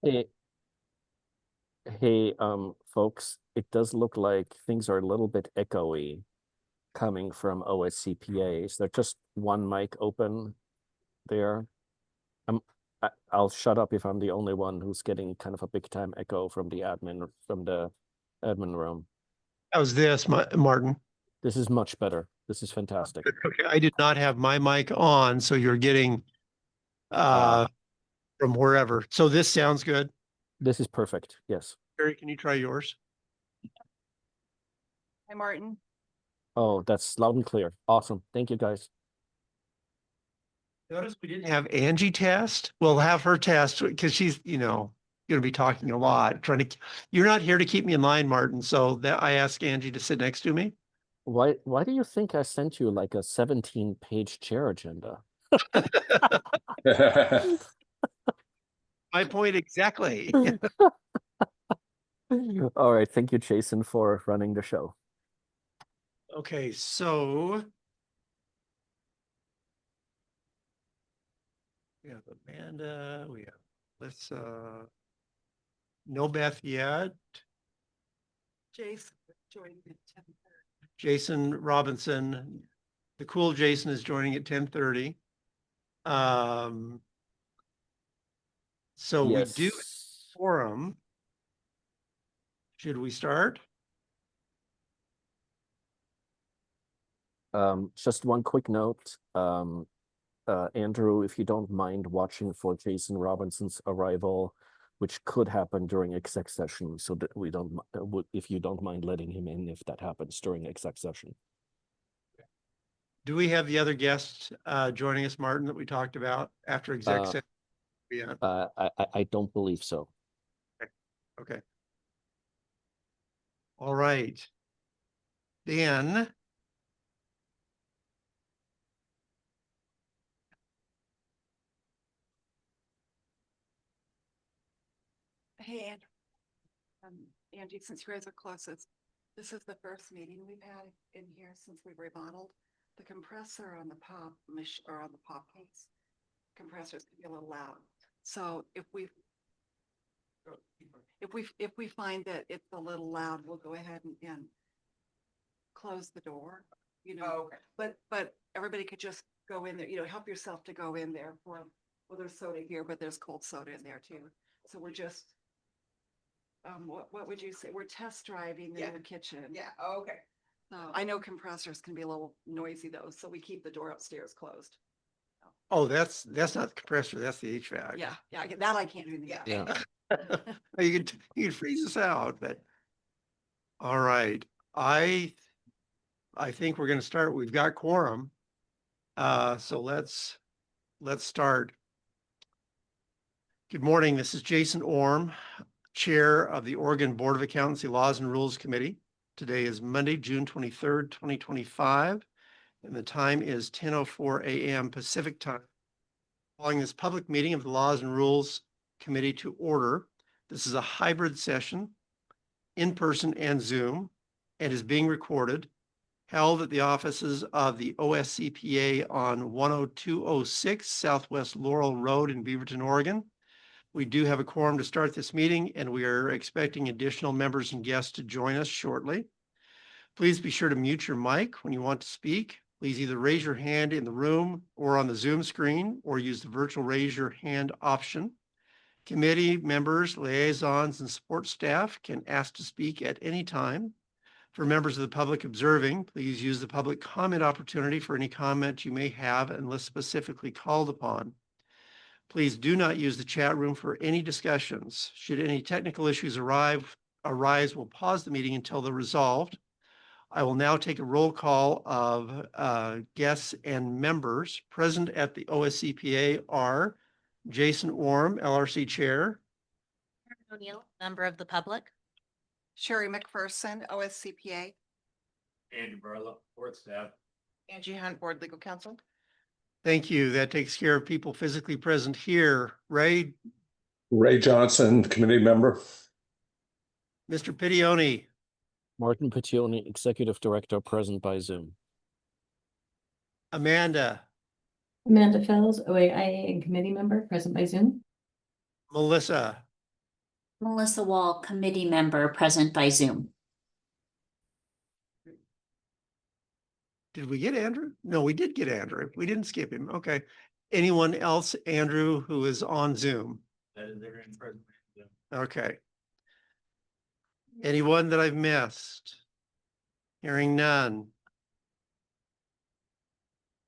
Hey, hey, folks, it does look like things are a little bit echoey coming from OSCPA. Is there just one mic open there? I'm, I'll shut up if I'm the only one who's getting kind of a big time echo from the admin room. How's this, Martin? This is much better. This is fantastic. Okay, I did not have my mic on, so you're getting Uh, from wherever. So this sounds good. this is perfect. Yes. Barry, can you try yours? Hi, Martin. Oh, that's loud and clear. Awesome. Thank you, guys. Notice we didn't have Angie test. We'll have her test because she's, going to be talking a lot. You're not here to keep me in line, Martin. So that I asked Angie to sit next to me. Why do you think I sent you like a 17-page chair agenda? My point exactly. All right. Thank you, Jason, for running the show. Okay, so we have Amanda, we have Alyssa, no Beth yet. Jason joining at 10:30. Jason Robinson, the cool Jason is joining at 10:30. So we do Yes. forum. Should we start? Just one quick note. Andrew, if you don't mind watching for Jason Robinson's arrival, which could happen during exec session, so that we don't, if you don't mind letting him in if that happens during exec session. Do we have the other guests joining us, Martin, that we talked about after exec session? Yeah. I don't believe so. Okay. All right. Then Hey, Andrew. Angie, since you guys are closest, this is the first meeting we've had in here since we remodeled. The compressor on the pop or on the pop case compressors can be a little loud. So if we find that it's a little loud, we'll go ahead and close the door. Oh, okay. But everybody could just go in there. Help yourself to go in there well, there's soda here, but there's cold soda in there too. So we're just what would you say? We're test driving the new kitchen. Yeah, oh, okay. So I know compressors can be a little noisy though, so we keep the door upstairs closed. oh, that's not the compressor, that's the HVAC. Yeah, that I can't do. Yeah. You can freeze us out, but all right. I think we're going to start. We've got quorum. So let's start. Good morning. This is Jason Orm, Chair of the Oregon Board of Accountancy Laws and Rules Committee. Today is Monday, June 23rd, 2025, and the time is 10:04 a.m. Pacific time. Calling this public meeting of the Laws and Rules Committee to order. This is a hybrid session, in person and Zoom, and is being recorded, held at the offices of the OSCPA on 10206 Southwest Laurel Road in Beaverton, Oregon. We do have a quorum to start this meeting, and we are expecting additional members and guests to join us shortly. Please be sure to mute your mic when you want to speak. Please either raise your hand in the room or on the Zoom screen, or use the virtual raise your hand option. Committee members, liaisons, and support staff can ask to speak at any time. For members of the public observing, please use the public comment opportunity for any comment you may have unless specifically called upon. Please do not use the chat room for any discussions. Should any technical issues arise, we'll pause the meeting until they're resolved. I will now take a roll call of guests and members. Present at the OSCPA are Jason Orm, LRC Chair. O'Neill, member of the public. Sherry McPherson, OSCPA. Andy Barlow, board staff. Angie Hunt, Board Legal Counsel. Thank you. That takes care of people physically present here. Ray Johnson, committee member. Mr. Pitione. Martin Piccioni, Executive Director, present by Zoom. Amanda. Amanda Fells, OAIA and committee member, present by Zoom. Melissa, Melissa Wall, committee member, present by Zoom. did we get Andrew? No, we did get Andrew. We didn't skip him. Okay. Anyone else, Andrew, who is on Zoom? That is there in present. Okay. Anyone that I've missed? Hearing none.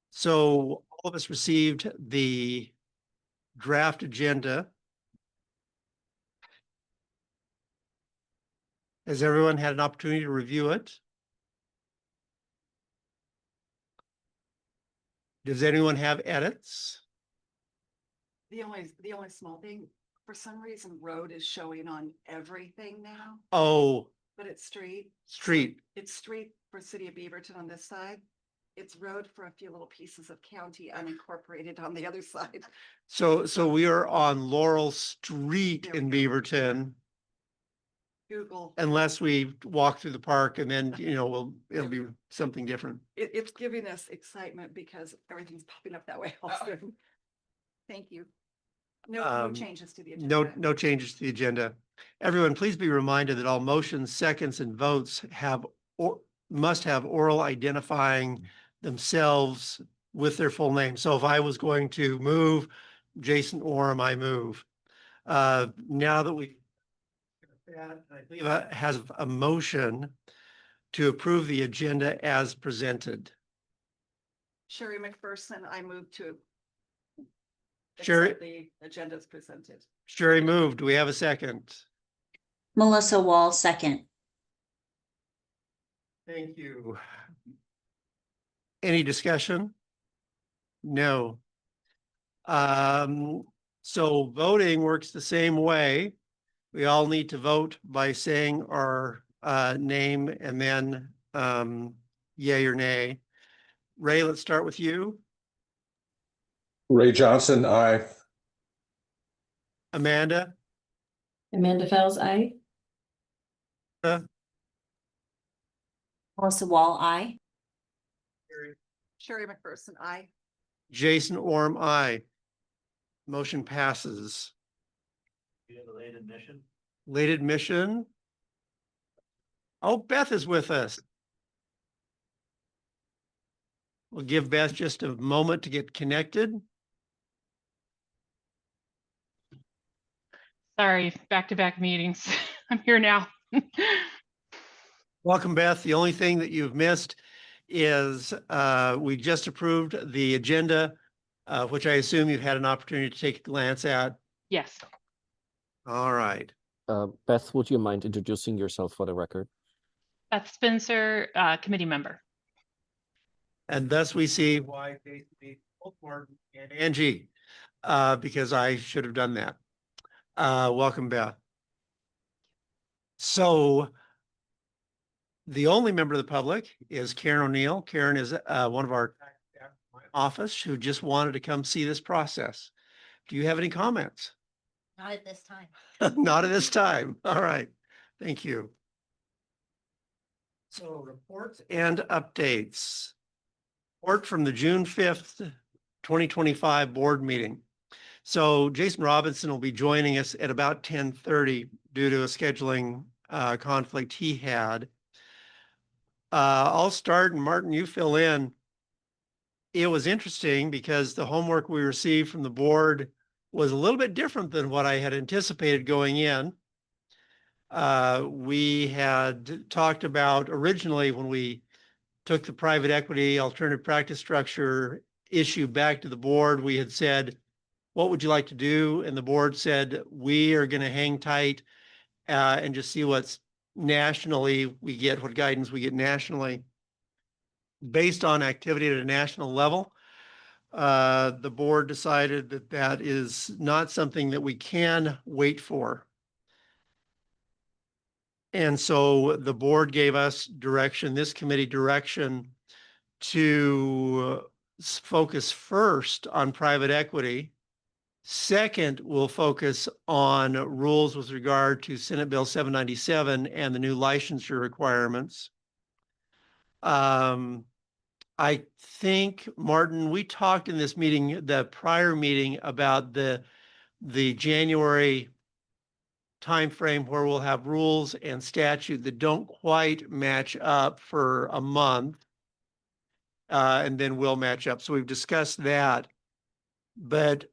So all of us received the draft agenda. Has everyone had an opportunity to review it? Does anyone have edits? The only small thing, for some reason, road is showing on everything now, Oh, but it's street. So street. It's street for City of Beaverton on this side. It's road for a few little pieces of county unincorporated on the other side. So we are on Laurel Street There we in go. Beaverton, Google, unless we walk through the park and then, it'll be something different. it's giving us excitement because everything's popping up that way also. Thank you. No changes to the agenda. No changes to the agenda. Everyone, please be reminded that all motions, seconds, and votes must have oral identifying themselves with their full name. So if I was going to move Jason Orm, I move. Now that I believe has a motion to approve the agenda as presented. Sherry McPherson, I move to Sherry, accept the agenda as presented. Sherry moved. Do we have a second? Melissa Wall, second. Thank you. Any discussion? No. So voting works the same way. We all need to vote by saying our name and then yay or nay. Ray, let's start with you. Ray Johnson, aye. Amanda, Amanda Fells, aye. Melissa Wall, aye. Sherry McPherson, I. Jason Orm, aye. Motion passes. You have a late admission? Late admission. Oh, Beth is with us. We'll give Beth just a moment to get connected. Sorry, back-to-back meetings. I'm here now. Welcome, Beth. The only thing that you've missed is we just approved the agenda, which I assume you've had an opportunity to take a glance at. Yes, All right. Beth, would you mind introducing yourself for the record? Beth Spencer, committee member. And thus we see why Jason needs both Martin and Angie, because I should have done that. Welcome, Beth. So the only member of the public is Karen O'Neill. Karen is one of our staff in my office who just wanted to come see this process. Do you have any comments? Not at this time. Not at this time. All right. Thank you. So reports and updates. Report from the June 5th, 2025 board meeting. So Jason Robinson will be joining us at about 10:30 due to a scheduling conflict he had. I'll start and Martin, you fill in. It was interesting because the homework we received from the board was a little bit different than what I had anticipated going in. We had talked about originally when we took the private equity alternative practice structure issue back to the board, we had said, what would you like to do? And the board said, we are going to hang tight and just see what's nationally we get, what guidance we get nationally. Based on activity at a national level, the board decided that that is not something that we can wait for. And so the board gave us direction, this committee direction, to focus first on private equity. Second, we'll focus on rules with regard to Senate Bill 797 and the new licensure requirements. I think, Martin, we talked in this meeting, the prior meeting, about the the January timeframe where we'll have rules and statute that don't quite match up for a month. And then we'll match up. So we've discussed that. But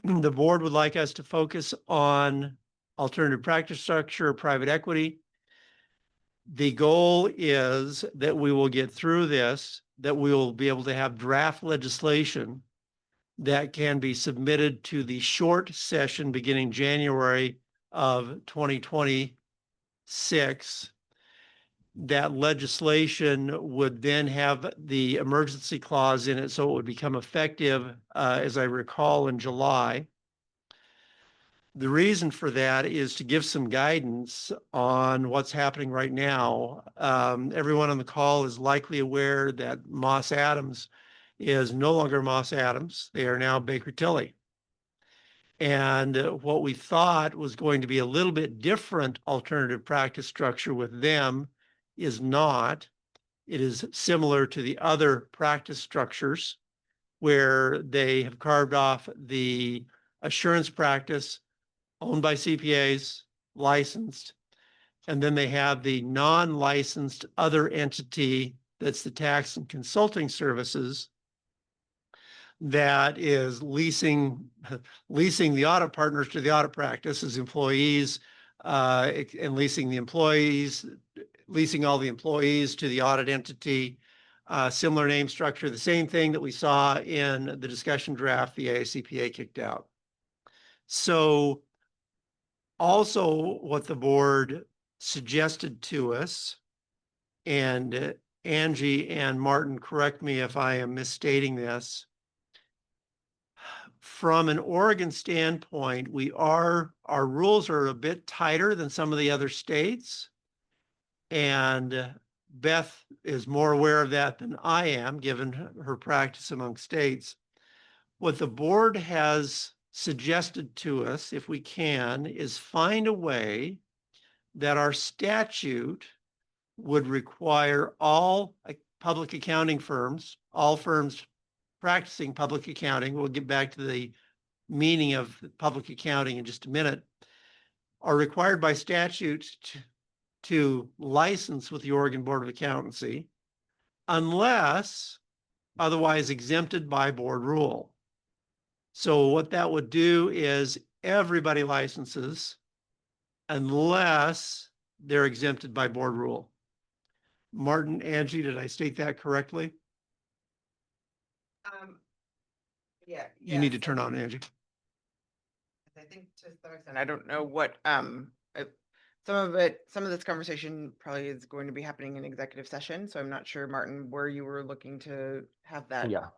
the board would like us to focus on alternative practice structure, private equity. The goal is that we will get through this, that we will be able to have draft legislation that can be submitted to the short session beginning January of 2026. That legislation would then have the emergency clause in it, so it would become effective, as I recall, in July. The reason for that is to give some guidance on what's happening right now. Everyone on the call is likely aware that Moss Adams is no longer Moss Adams. They are now Baker Tilly. And what we thought was going to be a little bit different alternative practice structure with them is not. It is similar to the other practice structures where they have carved off the assurance practice owned by CPAs, licensed, and then they have the non-licensed other entity that's the tax and consulting services that is leasing the audit partners to the audit practice as employees, and leasing all the employees to the audit entity. Similar name structure, the same thing that we saw in the discussion draft the AICPA kicked out. So also what the board suggested to us, and Angie and Martin, correct me if I am misstating this, from an Oregon standpoint, our rules are a bit tighter than some of the other states. And Beth is more aware of that than I am, given her practice among states. What the board has suggested to us, if we can, is find a way that our statute would require all public accounting firms, all firms practicing public accounting, we'll get back to the meaning of public accounting in just a minute, are required by statute to license with the Oregon Board of Accountancy unless otherwise exempted by board rule. So what that would do is everybody licenses unless they're exempted by board rule. Martin, Angie, did I state that correctly? Yeah. You need to turn on, Angie. I think to some extent, I don't know what, some of this conversation probably is going to be happening in executive session. So I'm not sure, Martin, where you were looking to have that. Yeah.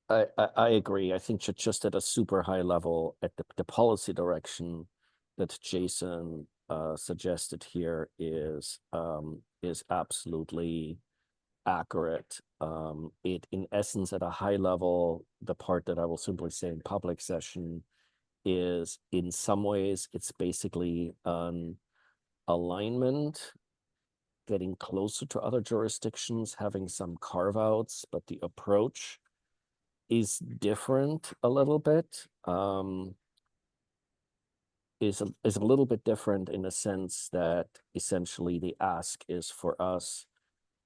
I agree. I think just at a super high level, at the policy direction that Jason suggested here is absolutely accurate. It, in essence, at a high level, the part that I will simply say in public session is, in some ways, it's basically an alignment, getting closer to other jurisdictions, having some carve-outs, but the approach is different a little bit. Is a little bit different in the sense that essentially the ask is for us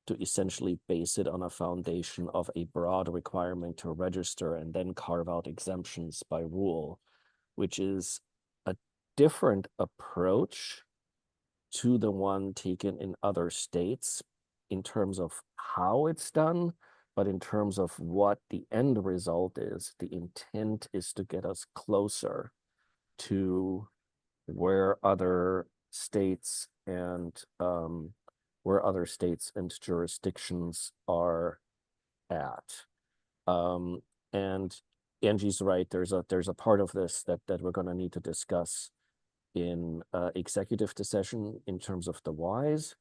to essentially base it on a foundation of a broad requirement to register and then carve out exemptions by rule, which is a different approach to the one taken in other states in terms of how it's done, but in terms of what the end result is. The intent is to get us closer to where other states and jurisdictions are at. And Angie's right. There's a part of this that we're going to need to discuss in executive session in terms of the whys,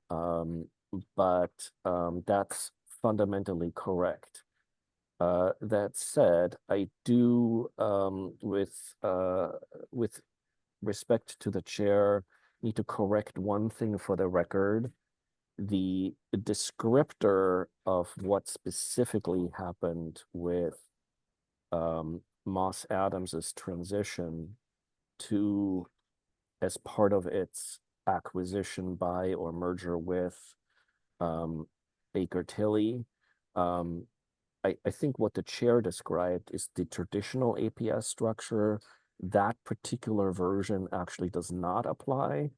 but that's fundamentally correct. That said, I do, with respect to the chair, need to correct one thing for the record. The descriptor of what specifically happened with Moss Adams's transition to, as part of its acquisition by or merger with Baker Tilly. I think what the chair described is the traditional APS structure. That particular version actually does not apply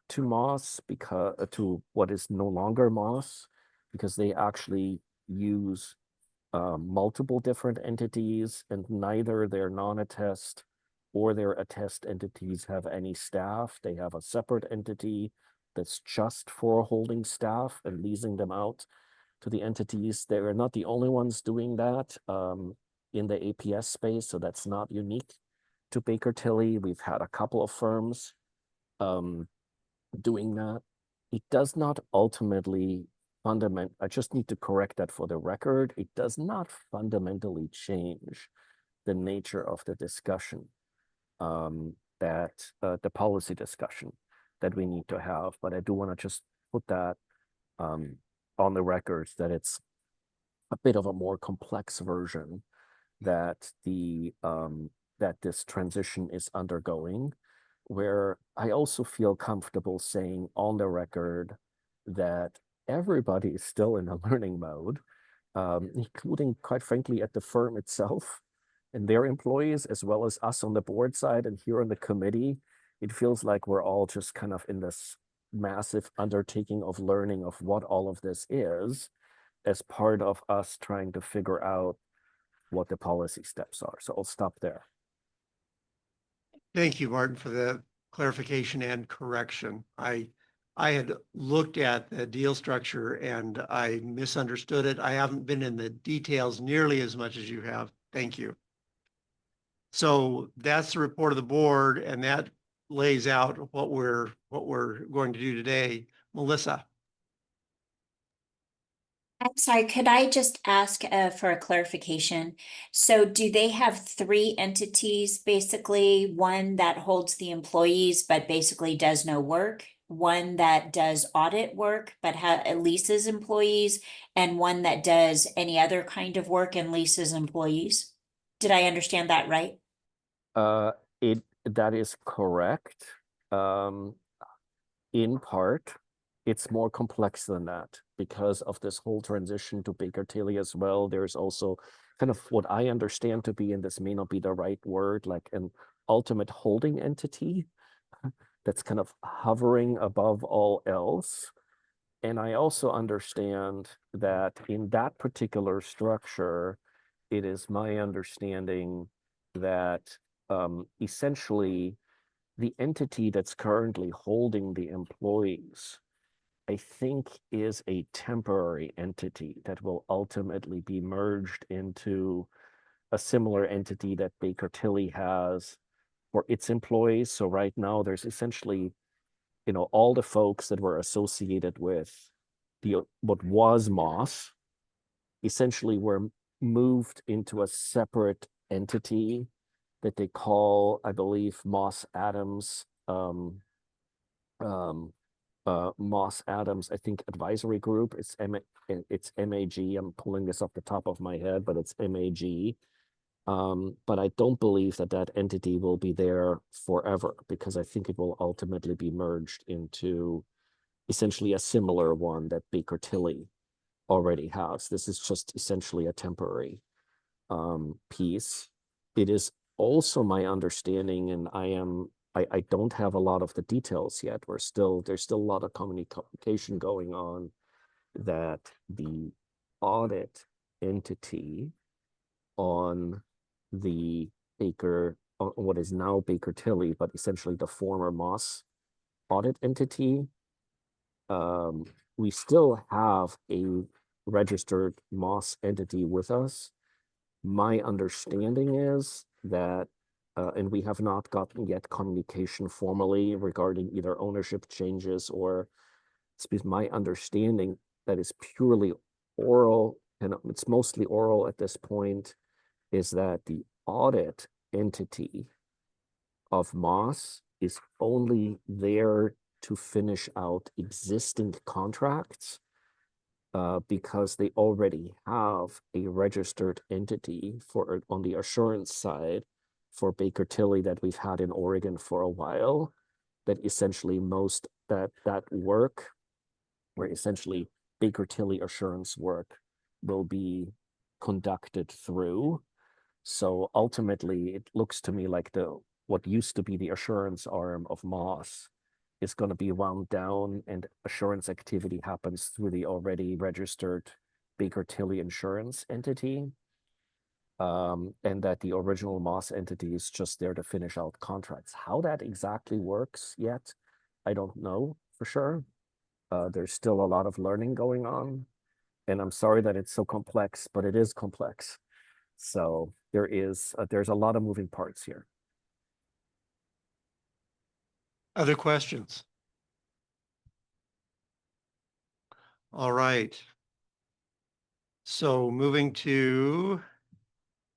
to Moss, because to what is no longer Moss, because they actually use multiple different entities, and neither their non-attest or their attest entities have any staff. They have a separate entity that's just for holding staff and leasing them out to the entities. They are not the only ones doing that in the APS space, so that's not unique to Baker Tilly. We've had a couple of firms doing that. It does not ultimately I just need to correct that for the record. It does not fundamentally change the nature of the discussion that the policy discussion that we need to have. But I do want to just put that on the record, that it's a bit of a more complex version that that this transition is undergoing, where I also feel comfortable saying on the record that everybody is still in a learning mode, including, quite frankly, at the firm itself and their employees, as well as us on the board side and here on the committee. It feels like we're all just kind of in this massive undertaking of learning of what all of this is, as part of us trying to figure out what the policy steps are. So I'll stop there. Thank you, Martin, for the clarification and correction. I had looked at the deal structure and I misunderstood it. I haven't been in the details nearly as much as you have. Thank you. So that's the report of the board, and that lays out what we're going to do today. Melissa. I'm sorry, could I just ask for a clarification? So do they have three entities, basically? One that holds the employees but basically does no work, one that does audit work but leases employees, and one that does any other kind of work and leases employees? Did I understand that right? That is correct. In part, it's more complex than that because of this whole transition to Baker Tilly as well. There's also kind of what I understand to be, and this may not be the right word, like an ultimate holding entity that's kind of hovering above all else. And I also understand that in that particular structure, it is my understanding that essentially the entity that's currently holding the employees, I think, is a temporary entity that will ultimately be merged into a similar entity that Baker Tilly has for its employees. So right now there's essentially, all the folks that were associated with what was Moss essentially were moved into a separate entity that they call, I believe, Moss Adams, Moss Adams, I think, Advisory Group. It's MAG. I'm pulling this off the top of my head, but it's MAG. But I don't believe that entity will be there forever, because I think it will ultimately be merged into essentially a similar one that Baker Tilly already has. This is just essentially a temporary piece. It is also my understanding, and I don't have a lot of the details yet. There's still a lot of communication going on, that the audit entity on the on what is now Baker Tilly, but essentially the former Moss audit entity, we still have a registered Moss entity with us. My understanding is that, and we have not gotten yet communication formally regarding either ownership changes or, my understanding that is purely oral, and it's mostly oral at this point, is that the audit entity of Moss is only there to finish out existing contracts. because they already have a registered entity for on the assurance side for Baker Tilly that we've had in Oregon for a while. That essentially most that work, where essentially Baker Tilly assurance work will be conducted through. So ultimately, it looks to me like what used to be the assurance arm of Moss is going to be wound down, and assurance activity happens through the already registered Baker Tilly insurance entity. And that the original Moss entity is just there to finish out contracts. How that exactly works yet, I don't know for sure. There's still a lot of learning going on, and I'm sorry that it's so complex, but it is complex. So there's a lot of moving parts here. Other questions? All right. So moving to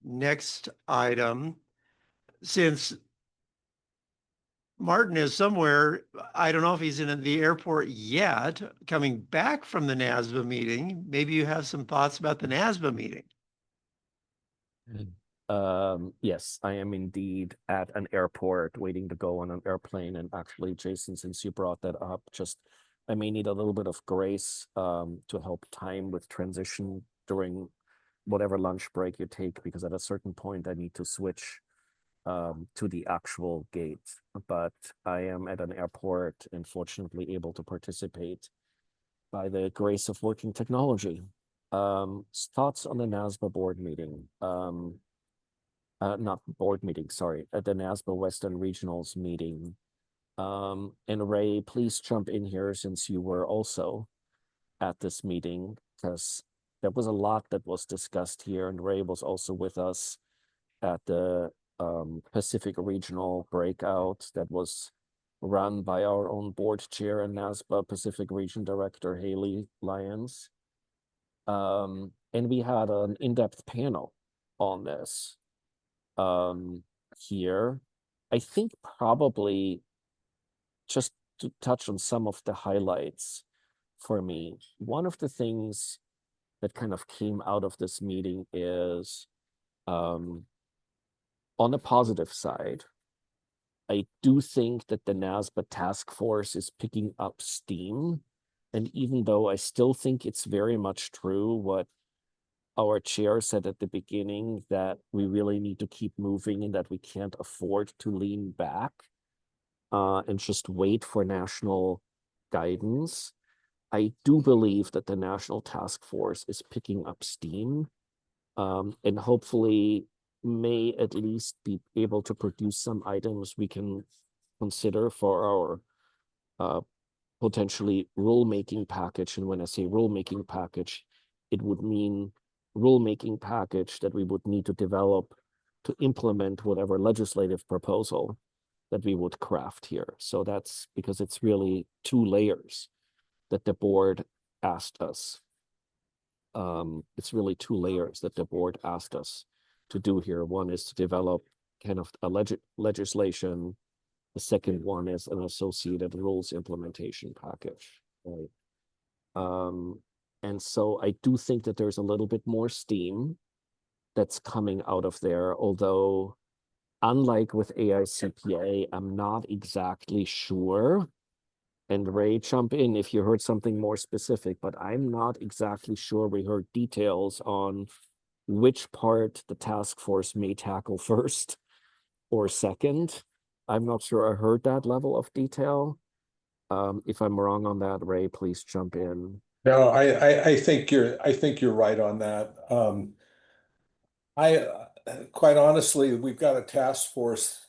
next item, since Martin is somewhere, I don't know if he's in the airport yet, coming back from the NASBA meeting. Maybe you have some thoughts about the NASBA meeting. Yes, I am indeed at an airport waiting to go on an airplane. And actually, Jason, since you brought that up, I may need a little bit of grace to help time with transition during whatever lunch break you take, because at a certain point I need to switch to the actual gate. But I am at an airport and fortunately able to participate by the grace of working technology. Thoughts on the NASBA board meeting? Not board meeting, sorry, at the NASBA Western Regionals meeting. And Ray, please jump in here since you were also at this meeting, because there was a lot that was discussed here, and Ray was also with us at the Pacific Regional breakout that was run by our own board chair and NASBA Pacific Region Director Haley Lyons. And we had an in-depth panel on this here. I think probably just to touch on some of the highlights for me, one of the things that kind of came out of this meeting is on the positive side, I do think that the NASBA task force is picking up steam. And even though I still think it's very much true what our chair said at the beginning, that we really need to keep moving and that we can't afford to lean back and just wait for national guidance, I do believe that the national task force is picking up steam and hopefully may at least be able to produce some items we can consider for our potentially rulemaking package. And when I say rulemaking package, it would mean rulemaking package that we would need to develop to implement whatever legislative proposal that we would craft here. So that's because it's really 2 layers that the board asked us. It's really 2 layers that the board asked us to do here. One is to develop kind of a legislation. The second one is an associated rules implementation package, right? And so I do think that there's a little bit more steam that's coming out of there, although unlike with AICPA, I'm not exactly sure. And Ray, jump in if you heard something more specific, but I'm not exactly sure we heard details on which part the task force may tackle first or second. I'm not sure I heard that level of detail. If I'm wrong on that, Ray, please jump in. No, I think you're right on that. Quite honestly, we've got a task force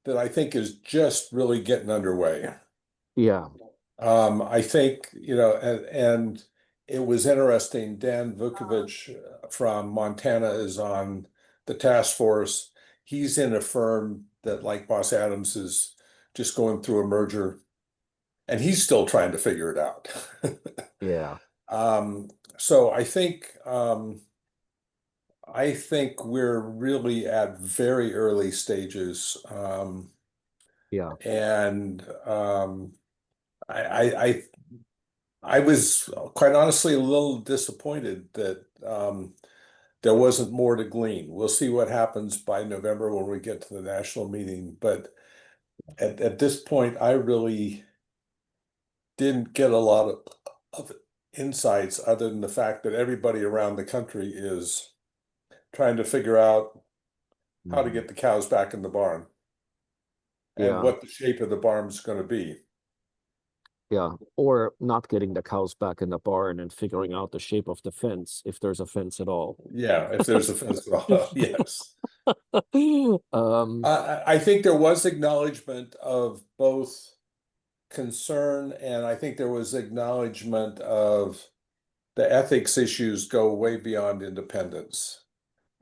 that I think is just really getting underway. Yeah. I think, and it was interesting, Dan Vukovich from Montana is on the task force. He's in a firm that, like Boss Adams, is just going through a merger, and he's still trying to figure it out. Yeah. So I think we're really at very early stages. Yeah. And I I was quite honestly a little disappointed that there wasn't more to glean. We'll see what happens by November when we get to the national meeting, but at this point, I really didn't get a lot of insights other than the fact that everybody around the country is trying to figure out how to Mhm. get the cows back in the barn and Yeah. what the shape of the barn's going to be. Yeah, or not getting the cows back in the barn and figuring out the shape of the fence, if there's a fence at all. Yeah, if there's a fence at all, yes. Um, I think there was acknowledgement of both concern and I think there was acknowledgement of the ethics issues go way beyond independence.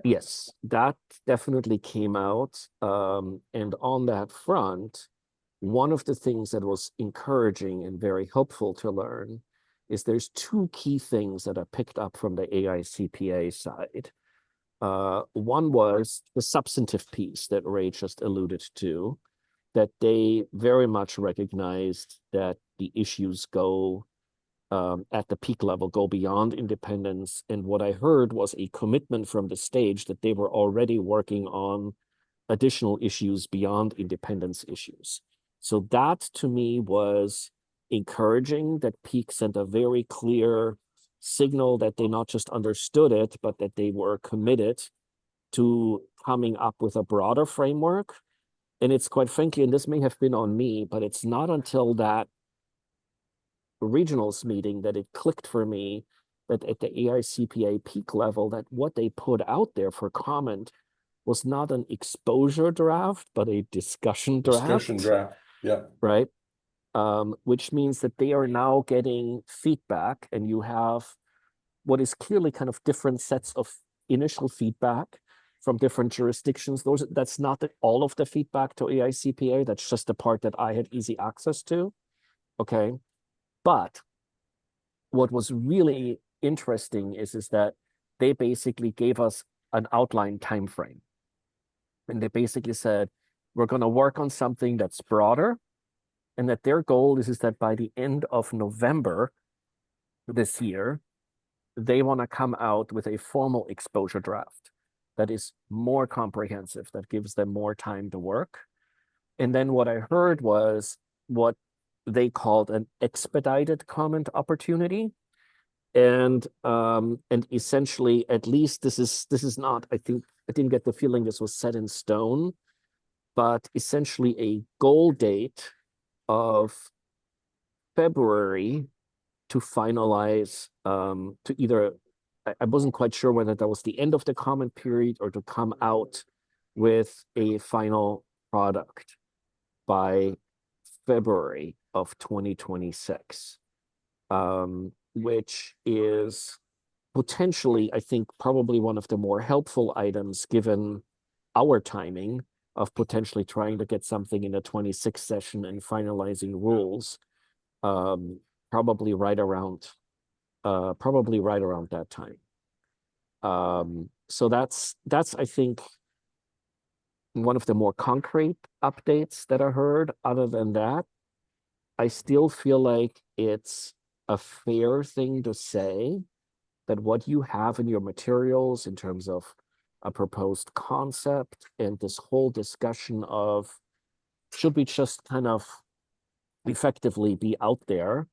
yes, that definitely came out. And on that front, one of the things that was encouraging and very helpful to learn is there's two key things that I picked up from the AICPA side. One was the substantive piece that Ray just alluded to, that they very much recognized that the issues go at the peak level, go beyond independence. And what I heard was a commitment from the stage that they were already working on additional issues beyond independence issues. So that to me was encouraging, that Peak sent a very clear signal that they not just understood it, but that they were committed to coming up with a broader framework. And it's quite frankly, and this may have been on me, but it's not until that regionals meeting that it clicked for me that at the AICPA peak level, that what they put out there for comment was not an exposure draft, but a discussion draft. Discussion draft, yeah. Right? Which means that they are now getting feedback, and you have what is clearly kind of different sets of initial feedback from different jurisdictions. That's not all of the feedback to AICPA. That's just the part that I had easy access to. Okay. But what was really interesting is that they basically gave us an outline time frame. And they basically said, we're going to work on something that's broader, and that their goal is that by the end of November this year, they want to come out with a formal exposure draft that is more comprehensive, that gives them more time to work. And then what I heard was what they called an expedited comment opportunity. And essentially, at least this is not, I think, I didn't get the feeling this was set in stone, but essentially a goal date of February to finalize, to either, I wasn't quite sure whether that was the end of the comment period or to come out with a final product by February of 2026, which is potentially, I think, probably one of the more helpful items given our timing of potentially trying to get something in the 26th session and finalizing rules, probably right around that time. So that's I think one of the more concrete updates that I heard. Other than that, I still feel like it's a fair thing to say that what you have in your materials in terms of a proposed concept and this whole discussion of should we just kind of effectively be out there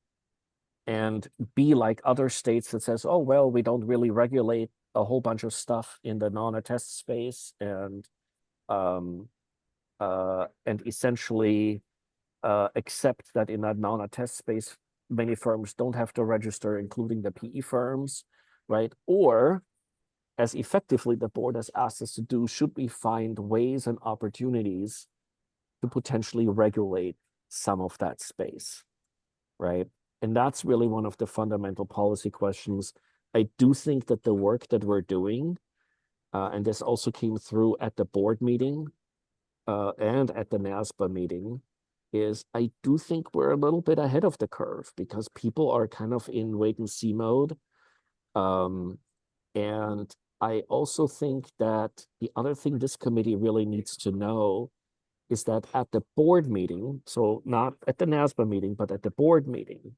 and be like other states that says, oh, well, we don't really regulate a whole bunch of stuff in the non-attest space, and essentially accept that in that non-attest space, many firms don't have to register, including the PE firms, right? Or as effectively the board has asked us to do, should we find ways and opportunities to potentially regulate some of that space, right? And that's really one of the fundamental policy questions. I do think that the work that we're doing, and this also came through at the board meeting and at the NASBA meeting, is I do think we're a little bit ahead of the curve because people are kind of in wait and see mode. And I also think that the other thing this committee really needs to know is that at the board meeting, so not at the NASBA meeting, but at the board meeting,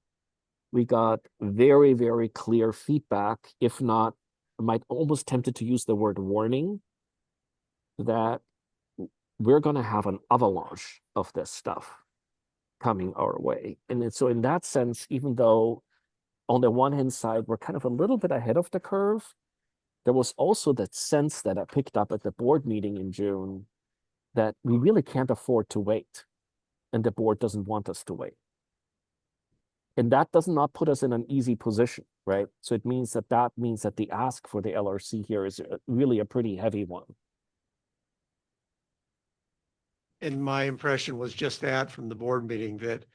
we got very, very clear feedback, if not, I might almost tempted to use the word warning, that we're going to have an avalanche of this stuff coming our way. So in that sense, even though on the one hand side, we're kind of a little bit ahead of the curve, there was also that sense that I picked up at the board meeting in June that we really can't afford to wait. And the board doesn't want us to wait. And that does not put us in an easy position, right? So it means that the ask for the LRC here is really a pretty heavy one. And my impression was just that from the board meeting, that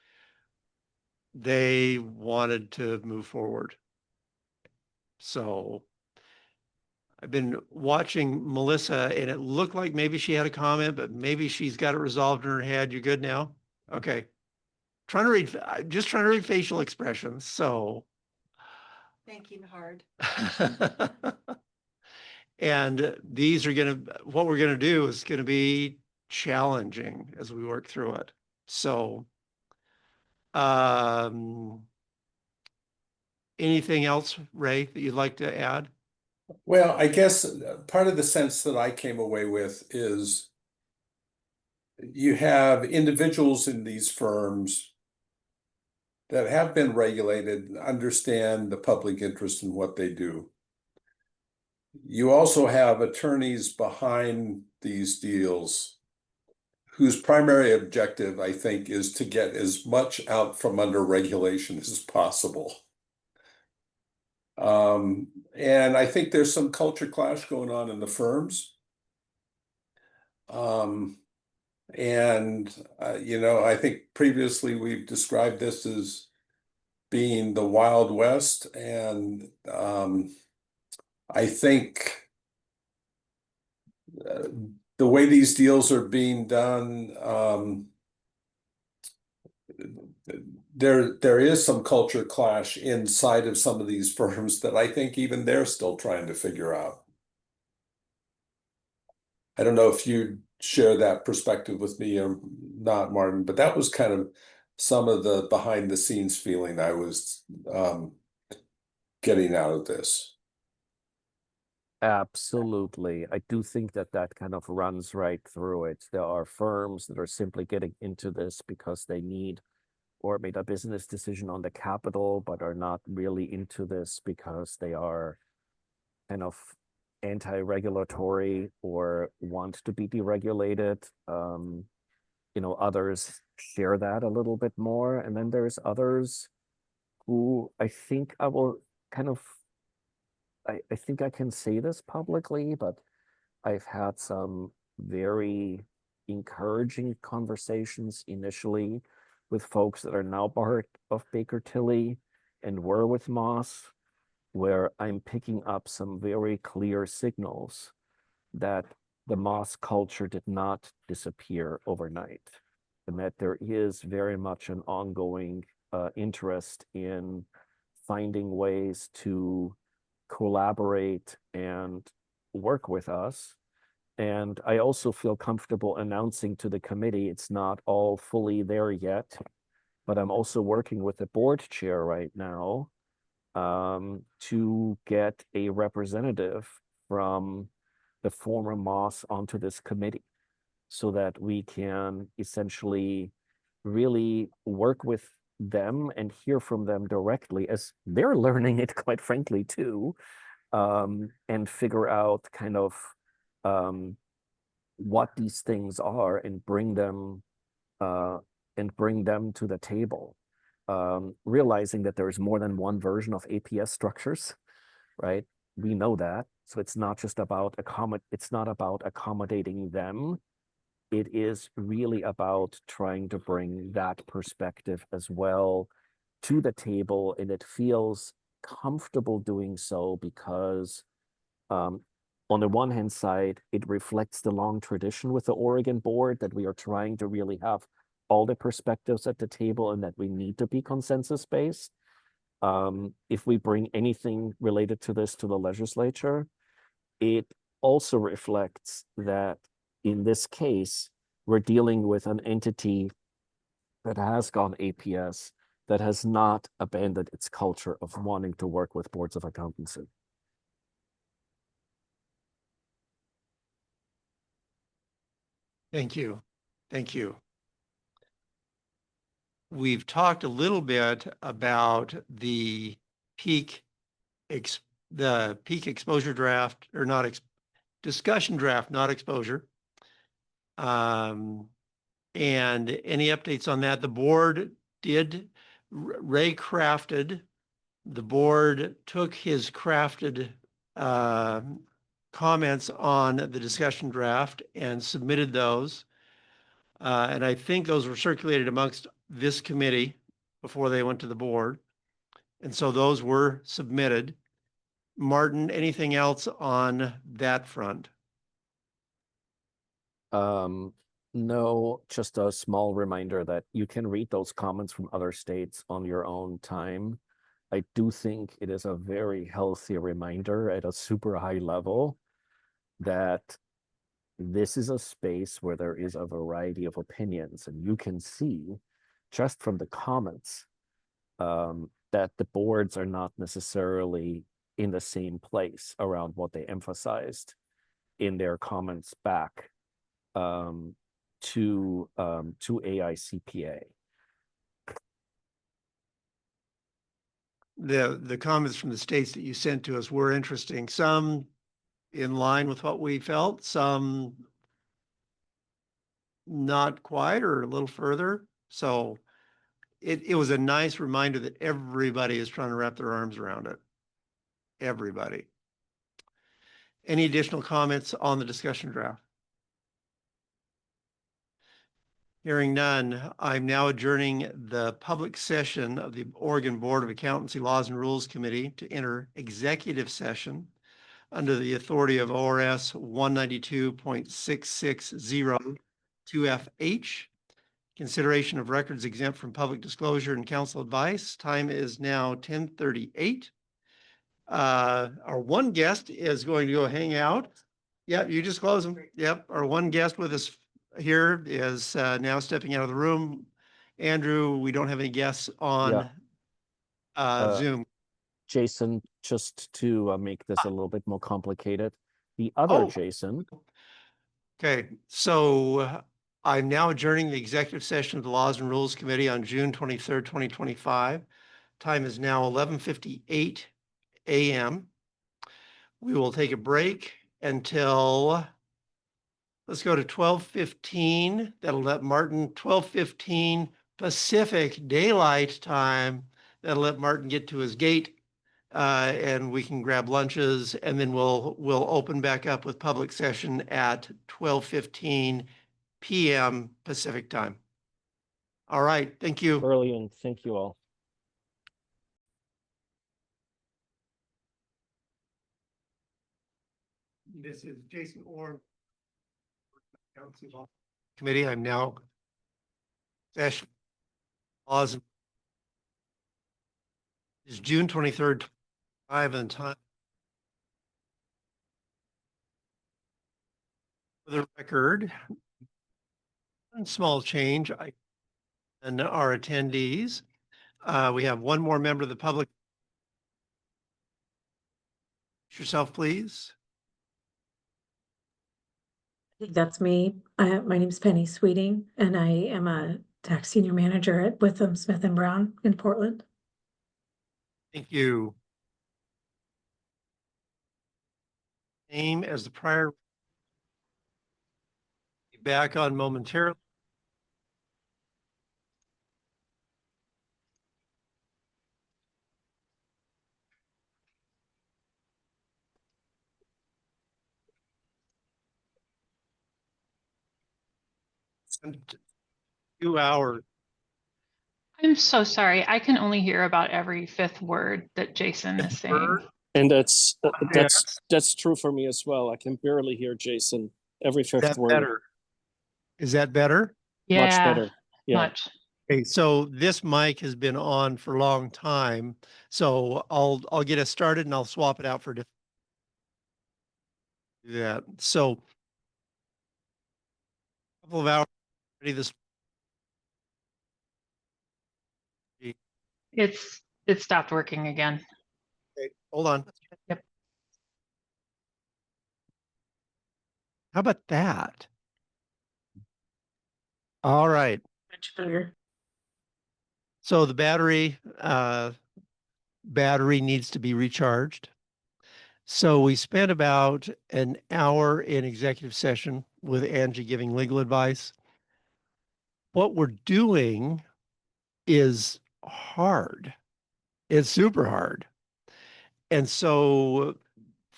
they wanted to move forward. So I've been watching Melissa, and it looked like maybe she had a comment, but maybe she's got it resolved in her head. You good now? Okay. Just trying to read facial expressions, so. Thinking hard. And what we're gonna do is gonna be challenging as we work through it. So, anything else, Ray, that you'd like to add? Well, I guess part of the sense that I came away with is you have individuals in these firms that have been regulated, understand the public interest in what they do. You also have attorneys behind these deals whose primary objective, I think, is to get as much out from under regulation as possible. And I think there's some culture clash going on in the firms. I think previously we've described this as being the Wild West, and I think the way these deals are being done, there is some culture clash inside of some of these firms that I think even they're still trying to figure out. I don't know if you share that perspective with me or not, Martin, but that was kind of some of the behind the scenes feeling I was getting out of this. Absolutely. I do think that kind of runs right through it. There are firms that are simply getting into this because they need or made a business decision on the capital, but are not really into this because they are kind of anti-regulatory or want to be deregulated. Others share that a little bit more. And then there's others who I think I will kind of, I think I can say this publicly, but I've had some very encouraging conversations initially with folks that are now part of Baker Tilly and were with Moss, where I'm picking up some very clear signals that the Moss culture did not disappear overnight, and that there is very much an ongoing interest in finding ways to collaborate and work with us. And I also feel comfortable announcing to the committee it's not all fully there yet, but I'm also working with the board chair right now to get a representative from the former Moss onto this committee so that we can essentially really work with them and hear from them directly as they're learning it, quite frankly, too, and figure out kind of what these things are and bring them to the table, realizing that there is more than one version of APS structures, right? We know that. So it's not just about accommodating them. It is really about trying to bring that perspective as well to the table, and it feels comfortable doing so because on the one hand side, it reflects the long tradition with the Oregon board that we are trying to really have all the perspectives at the table and that we need to be consensus-based. If we bring anything related to this to the legislature, it also reflects that in this case, we're dealing with an entity that has gone APS that has not abandoned its culture of wanting to work with boards of accountancy. Thank you. Thank you. We've talked a little bit about the peak the peak exposure draft, or not discussion draft, not exposure. And any updates on that? The board did, Ray crafted, the board took his crafted comments on the discussion draft and submitted those. And I think those were circulated amongst this committee before they went to the board. And so those were submitted. Martin, anything else on that front? No, just a small reminder that you can read those comments from other states on your own time. I do think it is a very healthy reminder at a super high level that this is a space where there is a variety of opinions, and you can see just from the comments that the boards are not necessarily in the same place around what they emphasized in their comments back to AICPA. The comments from the states that you sent to us were interesting. Some in line with what we felt, some not quite, or a little further. So it was a nice reminder that everybody is trying to wrap their arms around it. Everybody. Any additional comments on the discussion draft? Hearing none, I'm now adjourning the public session of the Oregon Board of Accountancy Laws and Rules Committee to enter executive session under the authority of ORS 192.660 2FH. Consideration of records exempt from public disclosure and counsel advice. Time is now 10:38. Our one guest is going to go hang out. Yep, you just close them. Yep, our one guest with us here is now stepping out of the room. Andrew, we don't have any guests on Zoom. Jason, just to make this a little bit more complicated, the other Jason. Okay, so I'm now adjourning the executive session of the Laws and Rules Committee on June 23rd, 2025. Time is now 11:58 a.m. We will take a break until, let's go to 12:15. That'll let Martin, 12:15 Pacific Daylight Time. That'll let Martin get to his gate. And we can grab lunches, and then we'll open back up with public session at 12:15 p.m. Pacific time. All right, thank you. Brilliant, thank you all. This is Jason Orr, Council Law Committee. I'm now session laws. Is June 23rd, 5 and time. For the record, one small change and our attendees. We have one more member of the public. Yourself, please. I think that's me. My name is Penny Sweeting, and I am a tax senior manager at Witham Smith and Brown in Portland. Thank you. Name as the prior. Be back on momentarily. And 2 hours. I'm so sorry. I can only hear about every fifth word that Jason is saying. And that's true for me as well. I can barely hear Jason every Is fifth that word. better? Is that better? Yeah, Much better. Yeah. much. Okay, so this mic has been on for a long time, so I'll get us started and I'll swap it out for that. So a couple of hours ready this It stopped working again. Okay, hold on. Yep. How about that? All right. Much better. So the battery needs to be recharged. So we spent about an hour in executive session with Angie giving legal advice. What we're doing is hard. It's super hard. And so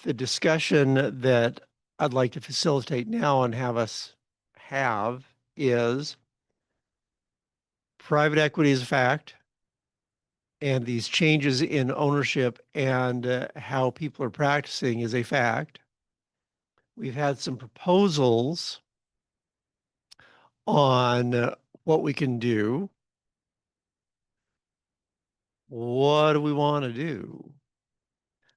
the discussion that I'd like to facilitate now and have us have is private equity is a fact. And these changes in ownership and how people are practicing is a fact. We've had some proposals on what we can do. What do we want to do?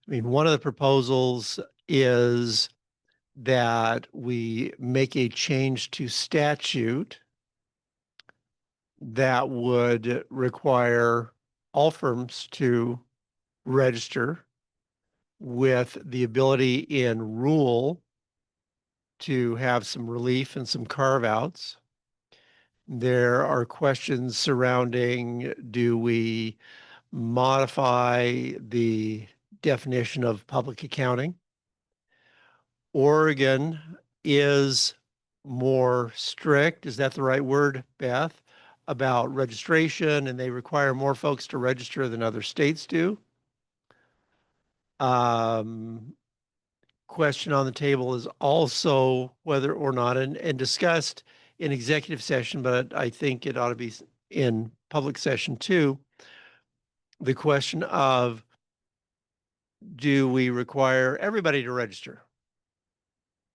I mean, one of the proposals is that we make a change to statute that would require all firms to register with the ability in rule to have some relief and some carve outs. There are questions surrounding, do we modify the definition of public accounting? Oregon is more strict, is that the right word, Beth, about registration, and they require more folks to register than other states do. Question on the table is also whether or not, and discussed in executive session, but I think it ought to be in public session too, the question of, do we require everybody to register?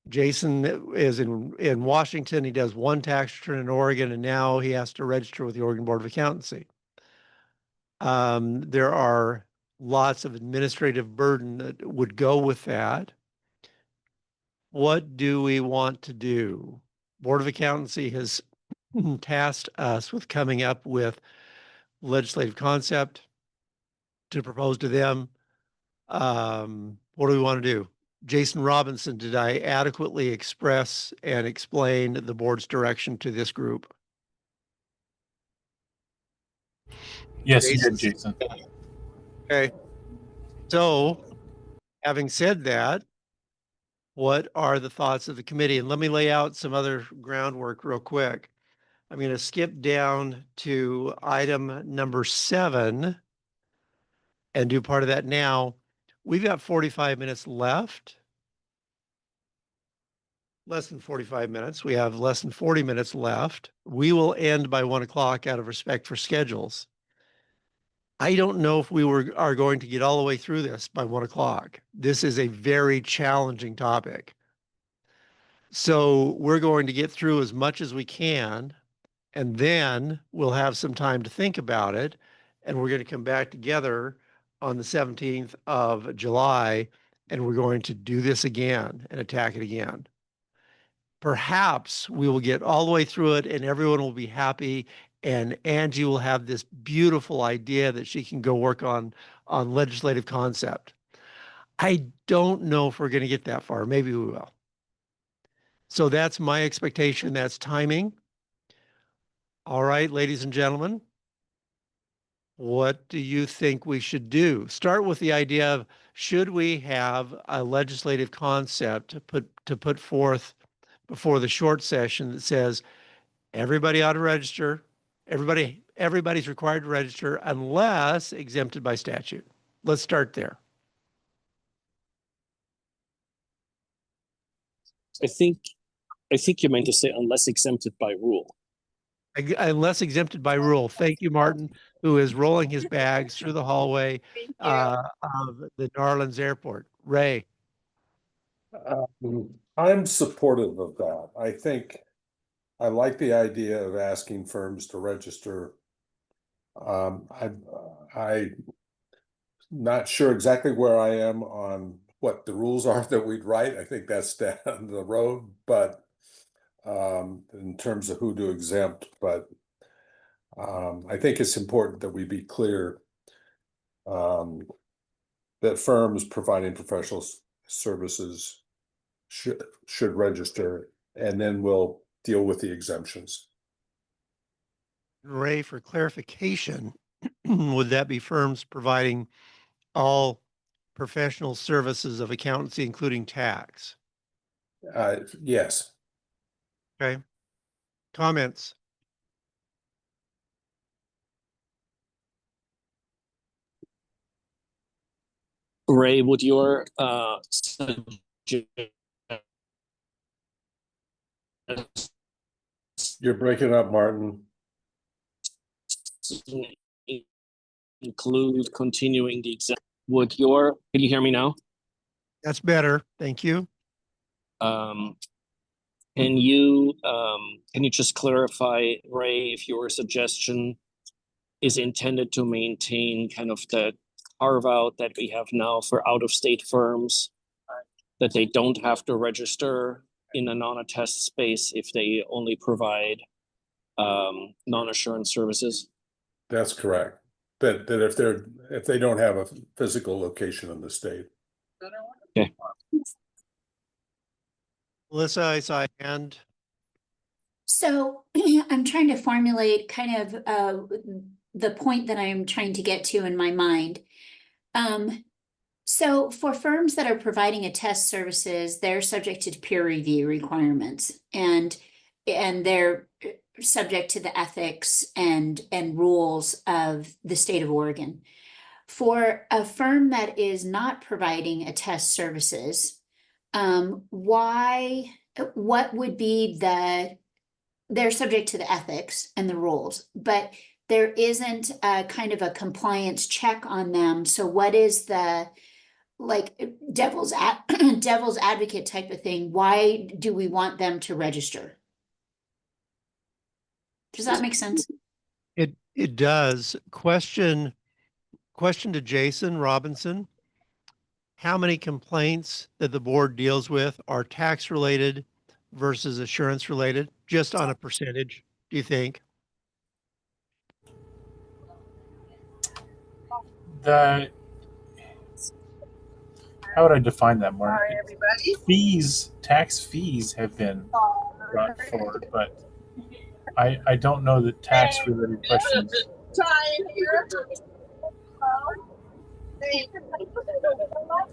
Jason is in Washington. He does one tax return in Oregon, and now he has to register with the Oregon Board of Accountancy. There are lots of administrative burden that would go with that. What do we want to do? Board of Accountancy has tasked us with coming up with legislative concept to propose to them. What do we want to do? Jason Robinson, did I adequately express and explain the board's direction to this group? Yes, you did, Jason. Okay. So, having said that, what are the thoughts of the committee? And let me lay out some other groundwork real quick. I'm going to skip down to item number 7 and do part of that now. We've got 45 minutes left. Less than 45 minutes. We have less than 40 minutes left. We will end by 1 o'clock out of respect for schedules. I don't know if we are going to get all the way through this by 1 o'clock. This is a very challenging topic. So we're going to get through as much as we can, and then we'll have some time to think about it. And we're going to come back together on the 17th of July, and we're going to do this again and attack it again. Perhaps we will get all the way through it and everyone will be happy, and Angie will have this beautiful idea that she can go work on legislative concept. I don't know if we're going to get that far. Maybe we will. So that's my expectation. That's timing. All right, ladies and gentlemen, what do you think we should do? Start with the idea of, should we have a legislative concept to put forth before the short session that says everybody ought to register, everybody's required to register unless exempted by statute. Let's start there. I think you meant to say unless exempted by rule. Unless exempted by rule. Thank you, Martin, who is rolling his bags through the hallway of the Narlands Airport. Ray. I'm supportive of that. I think I like the idea of asking firms to register. I'm not sure exactly where I am on what the rules are that we'd write. I think that's down the road, but in terms of who to exempt, but I think it's important that we be clear that firms providing professional services should register, and then we'll deal with the exemptions. Ray, for clarification, would that be firms providing all professional services of accountancy, including tax? Yes. Okay. Comments? Ray, would your You're breaking up, Martin. include continuing the exemption? Can you hear me now? That's better. Thank you. Can you just clarify, Ray, if your suggestion is intended to maintain kind of the carve out that we have now for out-of-state firms, that they don't have to register in a non-attest space if they only provide non-assurance services? That's correct. That if they don't have a physical location in the state. Okay. Melissa, I saw a hand. So I'm trying to formulate kind of the point that I'm trying to get to in my mind. So for firms that are providing attest services, they're subject to peer review requirements and they're subject to the ethics and rules of the state of Oregon. For a firm that is not providing attest services, what would be they're subject to the ethics and the rules, but there isn't a kind of a compliance check on them. So what is the devil's advocate type of thing? Why do we want them to register? Does that make sense? It does. Question to Jason Robinson. How many complaints that the board deals with are tax related versus assurance related, just on a percentage, do you think? How would I define that, Mark? Tax fees have been brought forward, but I don't know that tax related questions.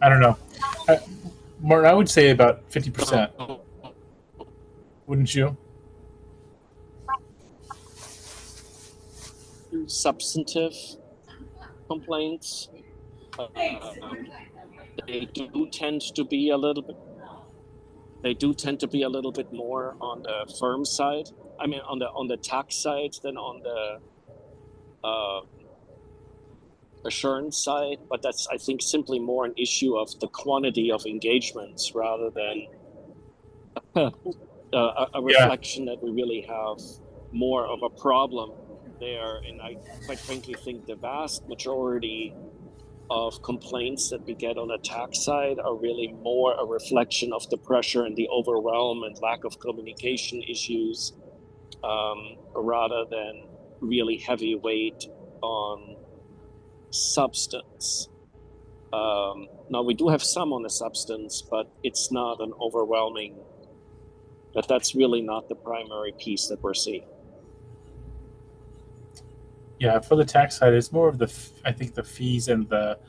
I don't know. Martin, I would say about 50%. Wouldn't you? Substantive complaints, they do tend to be a little bit more on the firm side. I mean, on the tax side than on the assurance side, but that's, I think, simply more an issue of the quantity of engagements rather than a reflection that we really have more of a problem there. And I quite frankly think the vast majority of complaints that we get on the tax side are really more a reflection of the pressure and the overwhelm and lack of communication issues, rather than really heavy weight on substance. Now we do have some on the substance, but it's not an overwhelming, that's really not the primary piece that we're seeing. Yeah, for the tax side, it's more of I think the fees and the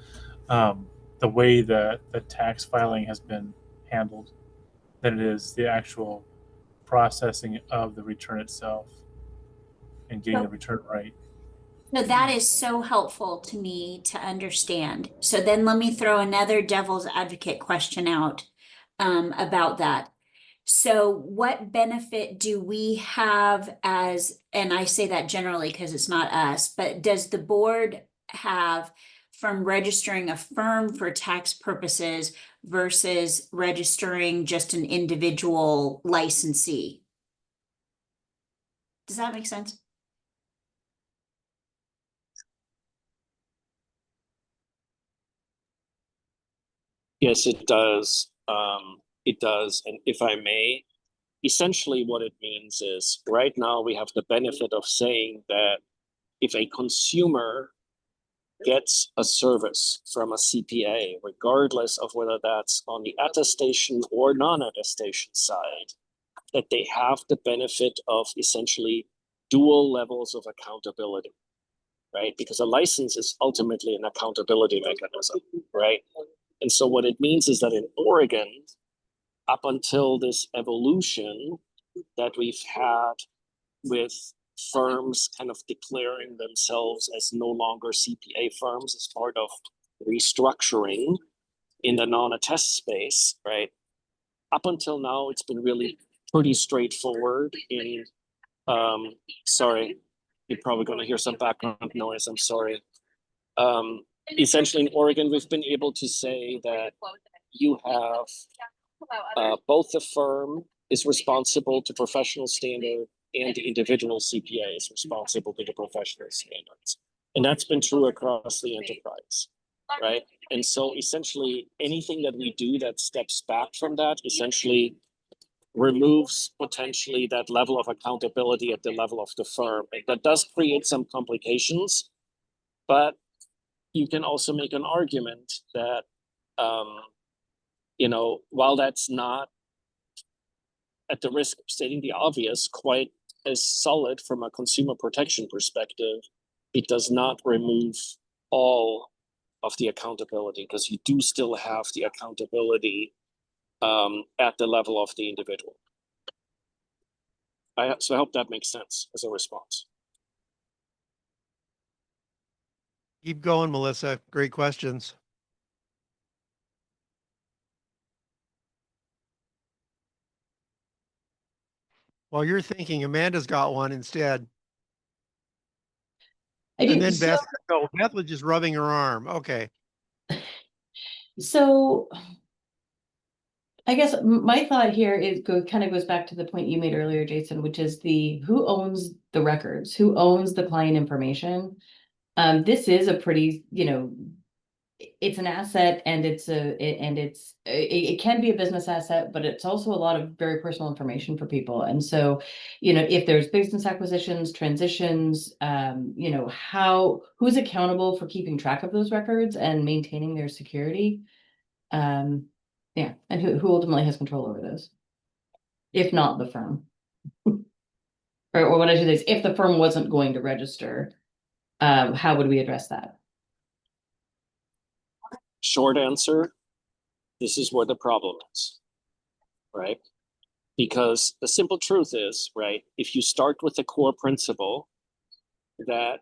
way the tax filing has been handled than it is the actual processing of the return itself and getting the return right. No, that is so helpful to me to understand. So then let me throw another devil's advocate question out about that. So what benefit do we have and I say that generally because it's not us, but does the board have from registering a firm for tax purposes versus registering just an individual licensee? Does that make sense? Yes, it does. It does. And if I may, essentially what it means is right now we have the benefit of saying that if a consumer gets a service from a CPA, regardless of whether that's on the attestation or non-attestation side, that they have the benefit of essentially dual levels of accountability, right? Because a license is ultimately an accountability mechanism, right? And so what it means is that in Oregon, up until this evolution that we've had with firms kind of declaring themselves as no longer CPA firms as part of restructuring in the non-attest space, right? Up until now, it's been really pretty straightforward in, sorry, you're probably going to hear some background noise, I'm sorry. Essentially in Oregon, we've been able to say that you have both the firm is responsible to professional standard and the individual CPA is responsible to the professional standards. And that's been true across the enterprise, right? And so essentially anything that we do that steps back from that essentially removes potentially that level of accountability at the level of the firm. And that does create some complications, but you can also make an argument that, you know, while that's not, at the risk of stating the obvious, quite as solid from a consumer protection perspective, it does not remove all of the accountability, because you do still have the accountability at the level of the individual. So I hope that makes sense as a response. Keep going, Melissa. Great questions. While you're thinking, Amanda's got one instead. And then Beth, no, Beth was just rubbing her arm. Okay. So I guess my thought here is kind of goes back to the point you made earlier, Jason, which is who owns the records, who owns the client information. This is a pretty, you know, it's an asset, and it can be a business asset, but it's also a lot of very personal information for people. And so, you know, if there's business acquisitions, transitions, you know, who's accountable for keeping track of those records and maintaining their security? Yeah, and who ultimately has control over those? If not the firm. Or what I should say is, if the firm wasn't going to register, how would we address that? Short answer, this is where the problem is, right? Because the simple truth is, right, if you start with the core principle that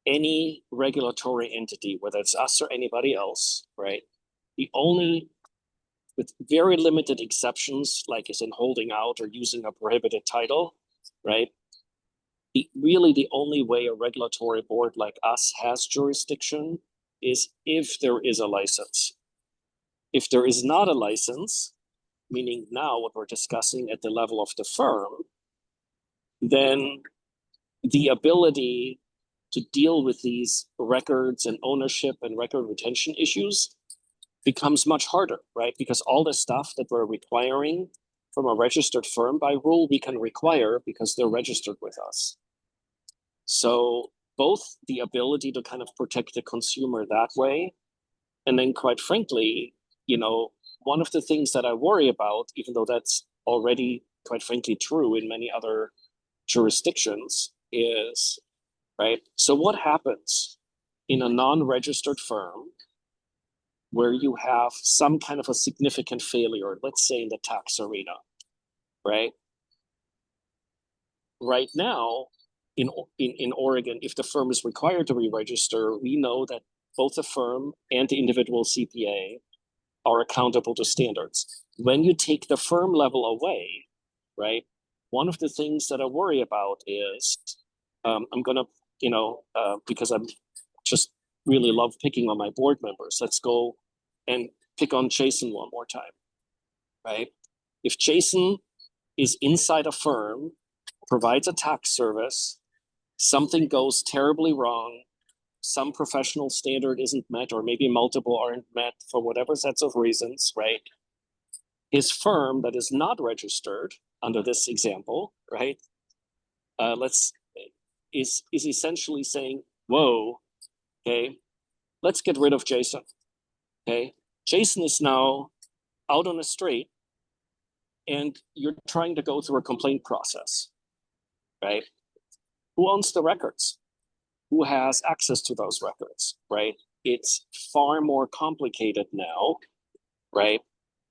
any regulatory entity, whether it's us or anybody else, right, the only, with very limited exceptions, like is in holding out or using a prohibited title, right, really the only way a regulatory board like us has jurisdiction is if there is a license. If there is not a license, meaning now what we're discussing at the level of the firm, then the ability to deal with these records and ownership and record retention issues becomes much harder, right? Because all the stuff that we're requiring from a registered firm by rule, we can require because they're registered with us. So both the ability to kind of protect the consumer that way, and then quite frankly, you know, one of the things that I worry about, even though that's already quite frankly true in many other jurisdictions, is, right, so what happens in a non-registered firm where you have some kind of a significant failure, let's say in the tax arena, right? Right now, in Oregon, if the firm is required to re-register, we know that both the firm and the individual CPA are accountable to standards. When you take the firm level away, right, one of the things that I worry about is, I'm gonna, you know, because I'm just really love picking on my board members. Let's go and pick on Jason one more time, right? If Jason is inside a firm, provides a tax service, something goes terribly wrong, some professional standard isn't met, or maybe multiple aren't met for whatever sets of reasons, right? His firm that is not registered under this example, right? Is essentially saying, whoa, okay, let's get rid of Jason. Okay, Jason is now out on the street, and you're trying to go through a complaint process, right? Who owns the records? Who has access to those records, right? It's far more complicated now, right?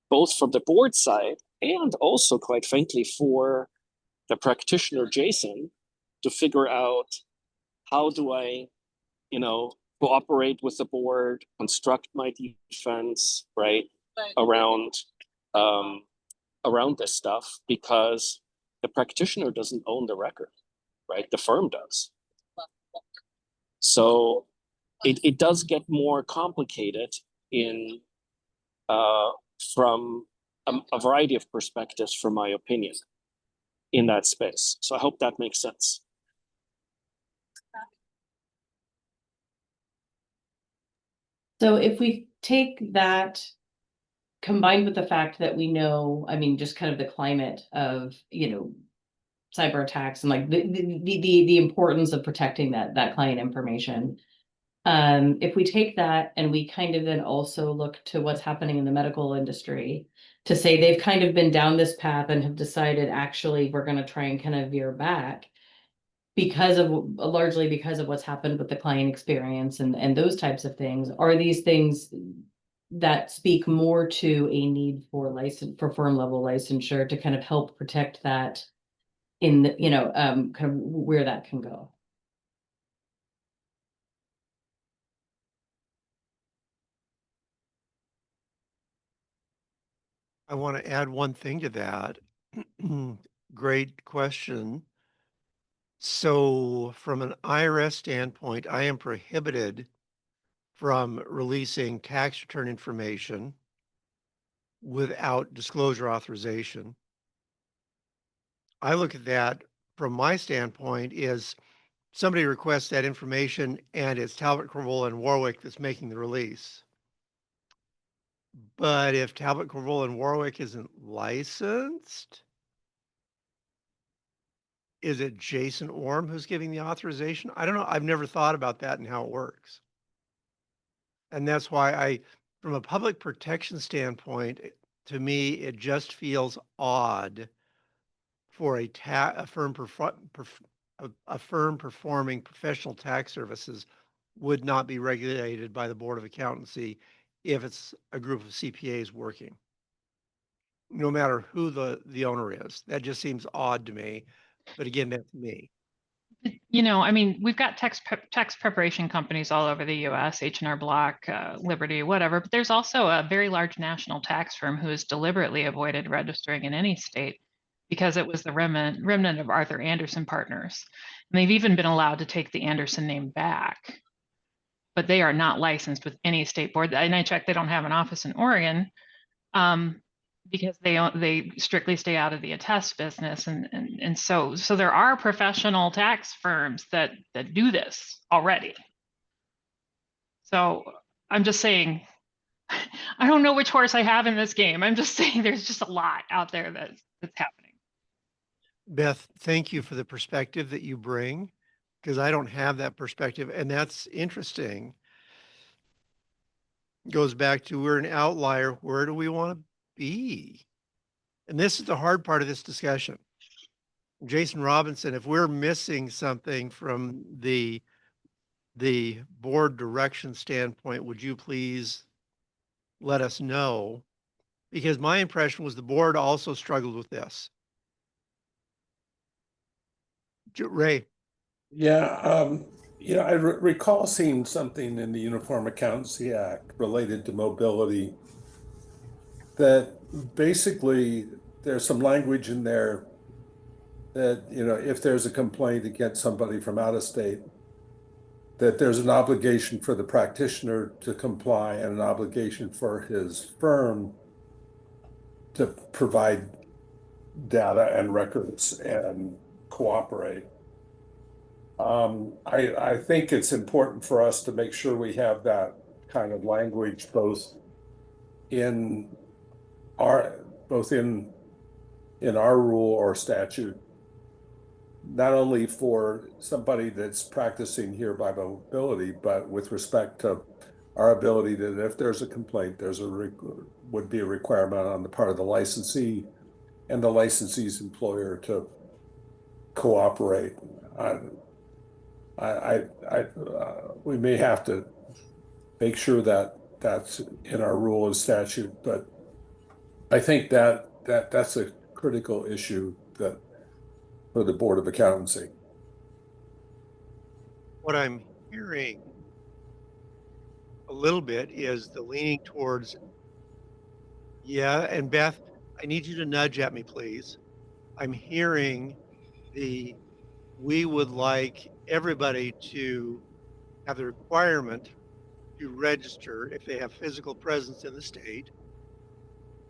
Both from the board side and also, quite frankly, for the practitioner, Jason, to figure out how do I, cooperate with the board, construct my defense, right? Around this stuff, because the practitioner doesn't own the record, right? The firm does. So it does get more complicated from a variety of perspectives, from my opinion, in that space. So I hope that makes sense. So if we take that combined with the fact that we know, I mean, just kind of the climate of, cyber attacks and like the importance of protecting that client information. If we take that and we kind of then also look to what's happening in the medical industry to say they've kind of been down this path and have decided actually we're going to try and kind of veer back largely because of what's happened with the client experience and those types of things. Are these things that speak more to a need for firm level licensure to kind of help protect that in the, kind of where that can go? I want to add one thing to that. Great question. So from an IRS standpoint, I am prohibited from releasing tax return information without disclosure authorization. I look at that from my standpoint is somebody requests that information and it's Talbot, Corvola, and Warwick that's making the release. But if Talbot, Corvola, and Warwick isn't licensed, is it Jason Orm who's giving the authorization? I don't know. I've never thought about that and how it works. And that's why from a public protection standpoint, to me, it just feels odd for a firm performing professional tax services would not be regulated by the Board of Accountancy if it's a group of CPAs working, no matter who the owner is. That just seems odd to me. But again, that's me. I mean, we've got tax preparation companies all over the U.S., H&R Block, Liberty, whatever. But there's also a very large national tax firm who has deliberately avoided registering in any state because it was the remnant of Arthur Andersen Partners. And they've even been allowed to take the Andersen name back. But they are not licensed with any state board. And I checked, they don't have an office in Oregon because they strictly stay out of the attest business. And so there are professional tax firms that do this already. So I'm just saying, I don't know which horse I have in this game. I'm just saying there's just a lot out there that's happening. Beth, thank you for the perspective that you bring, because I don't have that perspective. And that's interesting. Goes back to we're an outlier. Where do we want to be? And this is the hard part of this discussion. Jason Robinson, if we're missing something from the board direction standpoint, would you please let us know? Because my impression was the board also struggled with this. Ray. Yeah, I recall seeing something in the Uniform Accountancy Act related to mobility that basically there's some language in there that, if there's a complaint against somebody from out of state, that there's an obligation for the practitioner to comply and an obligation for his firm to provide data and records and cooperate. I think it's important for us to make sure we have that kind of language both in our rule or statute, not only for somebody that's practicing here by mobility, but with respect to our ability that if there's a complaint, would be a requirement on the part of the licensee and the licensee's employer to cooperate. We may have to make sure that that's in our rule and statute, but I think that's a critical issue that for the Board of Accountancy. What I'm hearing a little bit is the leaning towards, yeah, and Beth, I need you to nudge at me, please. I'm hearing we would like everybody to have the requirement to register if they have physical presence in the state,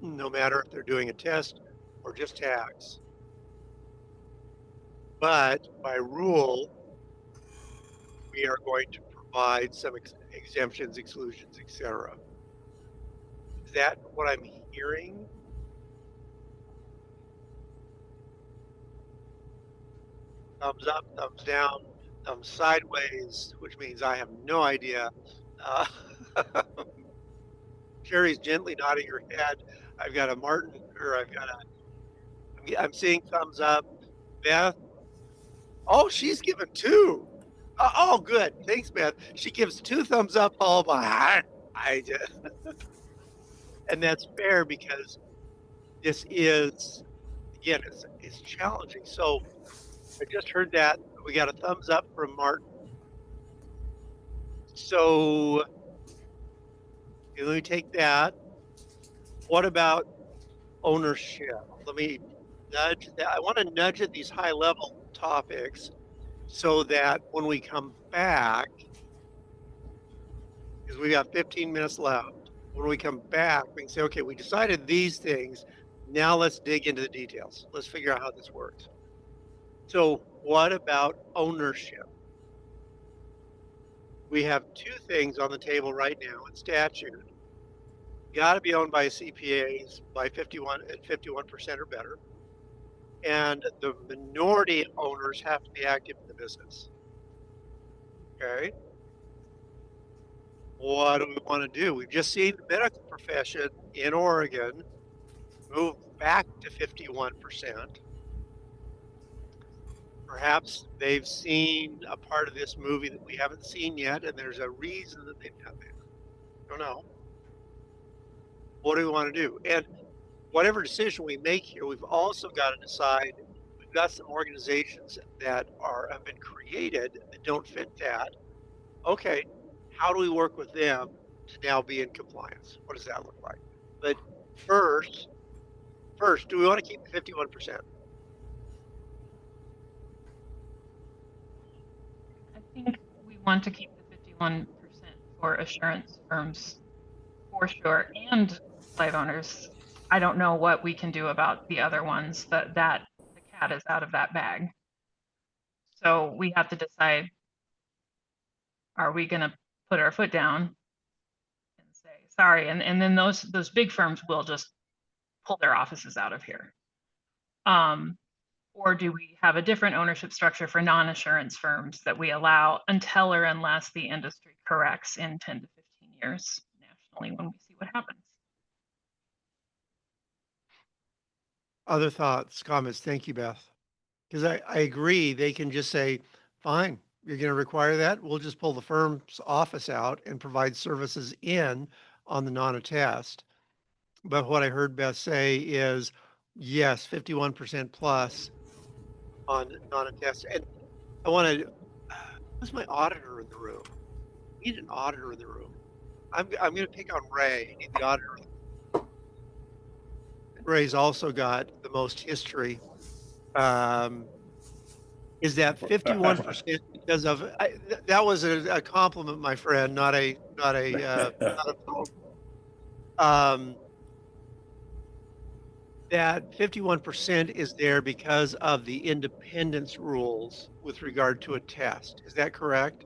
no matter if they're doing a test or just tax. But by rule, we are going to provide some exemptions, exclusions, etc. Is that what I'm hearing? Thumbs up, thumbs down, thumbs sideways, which means I have no idea. Sherry's gently nodding her head. I've got a Martin, or I'm seeing thumbs up. Beth, oh, she's given 2. Oh, good. Thanks, Beth. She gives 2 thumbs up, followed by I just, and that's fair because this is, again, it's challenging. So I just heard that we got a thumbs up from Martin. So let me take that. What about ownership? Let me nudge that. I want to nudge at these high level topics so that when we come back, because we got 15 minutes left, when we come back, we can say, okay, we decided these things. Now let's dig into the details. Let's figure out how this works. So what about ownership? We have 2 things on the table right now in statute. Got to be owned by CPAs by 51% or better. And the minority owners have to be active in the business. Okay. What do we want to do? We've just seen the medical profession in Oregon move back to 51%. Perhaps they've seen a part of this movie that we haven't seen yet, and there's a reason that they've done that. I don't know. What do we want to do? And whatever decision we make here, we've also got to decide, we've got some organizations that have been created that don't fit that. Okay, how do we work with them to now be in compliance? What does that look like? But first, do we want to keep the 51%? I think we want to keep the 51% for assurance firms for sure, and live owners. I don't know what we can do about the other ones, that the cat is out of that bag. So we have to decide, are we going to put our foot down and say, sorry, and then those big firms will just pull their offices out of here. Or do we have a different ownership structure for non-assurance firms that we allow until or unless the industry corrects in 10 to 15 years nationally when we see what happens? Other thoughts, comments? Thank you, Beth. Because I agree, they can just say, fine, you're going to require that. We'll just pull the firm's office out and provide services in on the non-attest. But what I heard Beth say is, yes, 51% plus on non-attest. And I want to, who's my auditor in the room? I need an auditor in the room. I'm going to pick on Ray. I need the auditor. Ray's also got the most history. Is that 51% because of that was a compliment, my friend, not a not a that 51% is there because of the independence rules with regard to a test. Is that correct?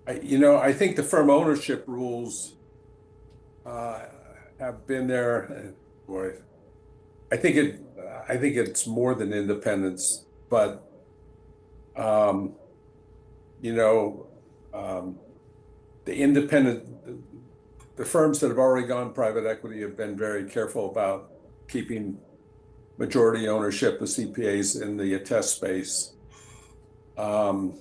I think the firm ownership rules have been there. Boy, I think it's more than independence, but the independent, the firms that have already gone private equity have been very careful about keeping majority ownership of CPAs in the attest space. And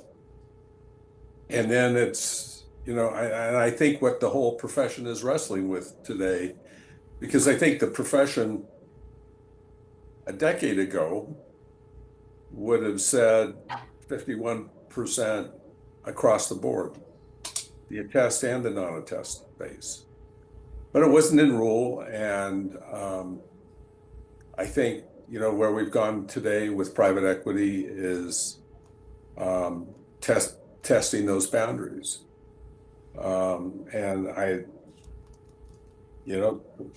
then it's, I think what the whole profession is wrestling with today, because I think the profession a decade ago would have said 51% across the board, the attest and the non-attest base. But it wasn't in rule, and I think, where we've gone today with private equity is testing those boundaries. And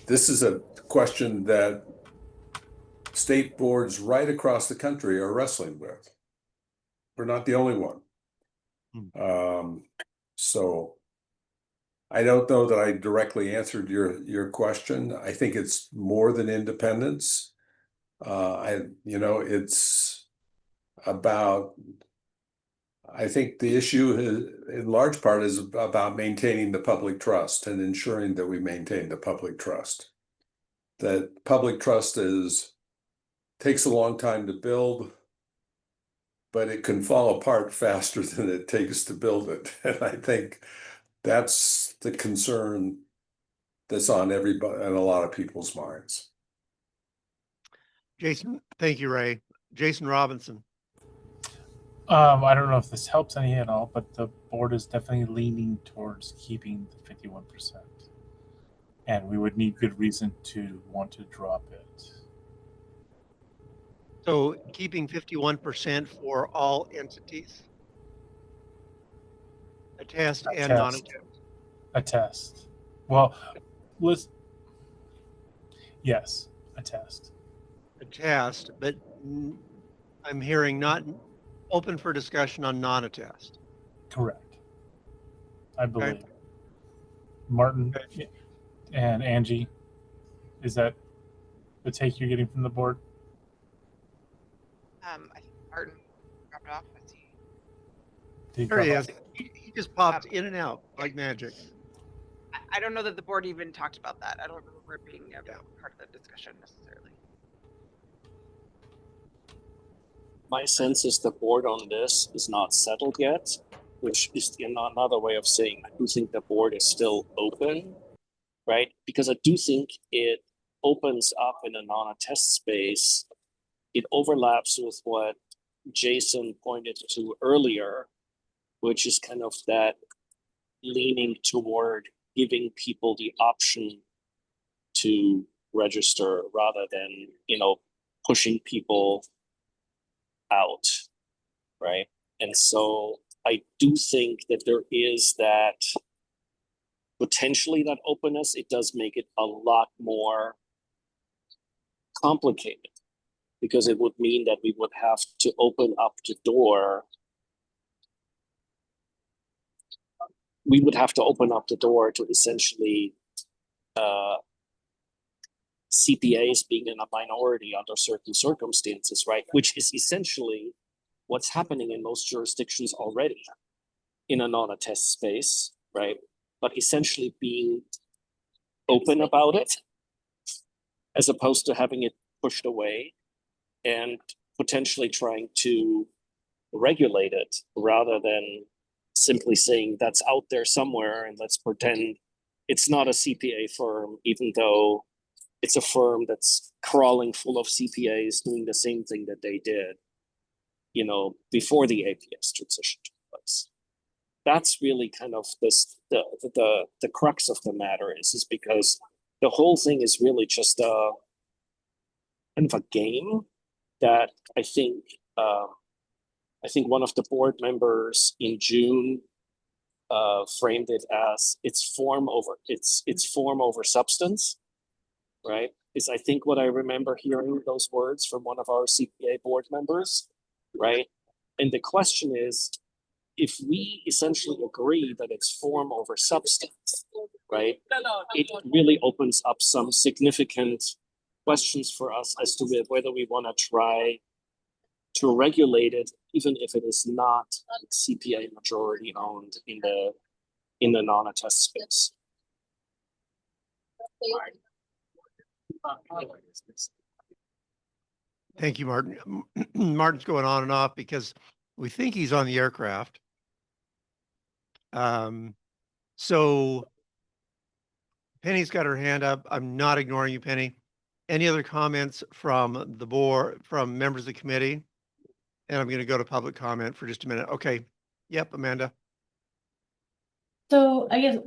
this is a question that state boards right across the country are wrestling with. We're not the only one. So I don't know that I directly answered your question. I think it's more than independence. It's about, I think the issue in large part is about maintaining the public trust and ensuring that we maintain the public trust. That public trust takes a long time to build, but it can fall apart faster than it takes to build it. And I think that's the concern that's on everybody and a lot of people's minds. Jason, thank you, Ray. Jason Robinson. I don't know if this helps any at all, but the board is definitely leaning towards keeping the 51%. And we would need good reason to want to drop it. So keeping 51% for all entities? Attest and non-attest? Attest. Well, yes, attest. Attest, but I'm hearing not open for discussion on non-attest. Correct. I believe. Okay. Martin and Angie, is that the take you're getting from the board? I think Martin dropped off. There he is. He just popped in and out like magic. I don't know that the board even talked about that. I don't remember it being part of the discussion necessarily. My sense is the board on this is not settled yet, which is another way of saying I do think the board is still open, right? Because I do think it opens up in a non-attest space. It overlaps with what Jason pointed to earlier, which is kind of that leaning toward giving people the option to register rather than, pushing people out, right? And so I do think that there is that potentially that openness. It does make it a lot more complicated because it would mean that we would have to open up the door. We would have to open up the door to essentially CPAs being in a minority under certain circumstances, right? Which is essentially what's happening in most jurisdictions already in a non-attest space, right? But essentially being open about it as opposed to having it pushed away and potentially trying to regulate it rather than simply saying that's out there somewhere and let's pretend it's not a CPA firm, even though it's a firm that's crawling full of CPAs doing the same thing that they did, before the APS transition took place. That's really kind of the crux of the matter is because the whole thing is really just a kind of a game that I think one of the board members in June framed it as it's form over substance, right? Is I think what I remember hearing those words from one of our CPA board members, right? And the question is, if we essentially agree that it's form over substance, right? It really opens up some significant questions for us as to whether we want to try to regulate it, even if it is not CPA majority owned in in the non-attest space. Thank you, Martin. Martin's going on and off because we think he's on the aircraft. So Penny's got her hand up. I'm not ignoring you, Penny. Any other comments from the board, from members of the committee? And I'm going to go to public comment for just a minute. Okay. Yep, Amanda. So I guess,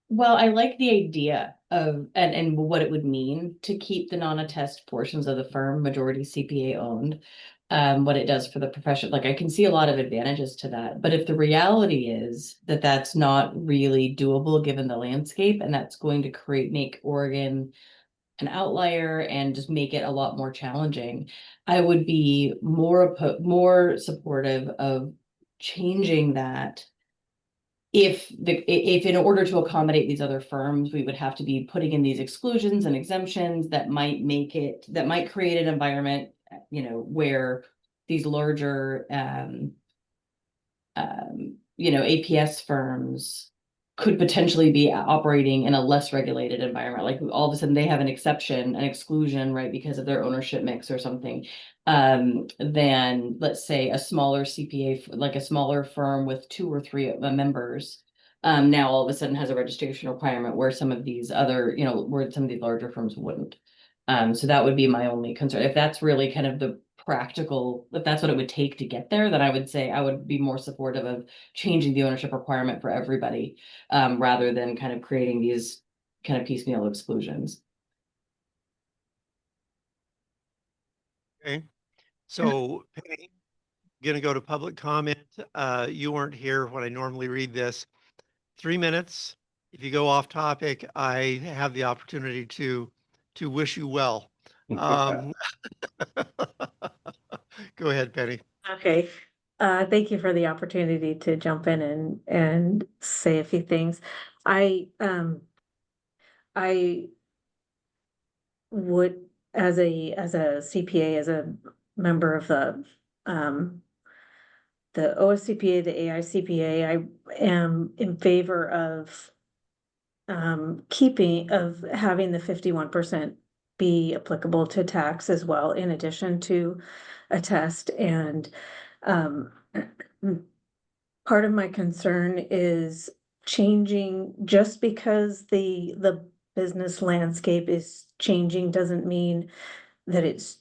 well, I like the idea of, and what it would mean to keep the non-attest portions of the firm majority CPA owned. What it does for the profession, like I can see a lot of advantages to that, but if the reality is that that's not really doable given the landscape, and that's going to make Oregon an outlier and just make it a lot more challenging, I would be more supportive of changing that. If in order to accommodate these other firms, we would have to be putting in these exclusions and exemptions that might create an environment, where these larger, APS firms could potentially be operating in a less regulated environment. Like all of a sudden they have an exclusion, right, because of their ownership mix or something. Than let's say a smaller CPA, like a smaller firm with 2 or 3 members, now all of a sudden has a registration requirement where some of these other, where some of these larger firms wouldn't. So that would be my only concern. If that's really kind of the practical, if that's what it would take to get there, then I would say I would be more supportive of changing the ownership requirement for everybody, rather than kind of creating these kind of piecemeal exclusions. Okay. So Penny, gonna go to public comment. You weren't here when I normally read this. 3 minutes. If you go off topic, I have the opportunity to wish you well. Go ahead, Penny. Okay. Thank you for the opportunity to jump in and say a few things. I would, as a CPA, as a member of the OSCPA, the AICPA, I am in favor of having the 51% be applicable to tax as well, in addition to attest. And part of my concern is changing. Just because the business landscape is changing doesn't mean that it's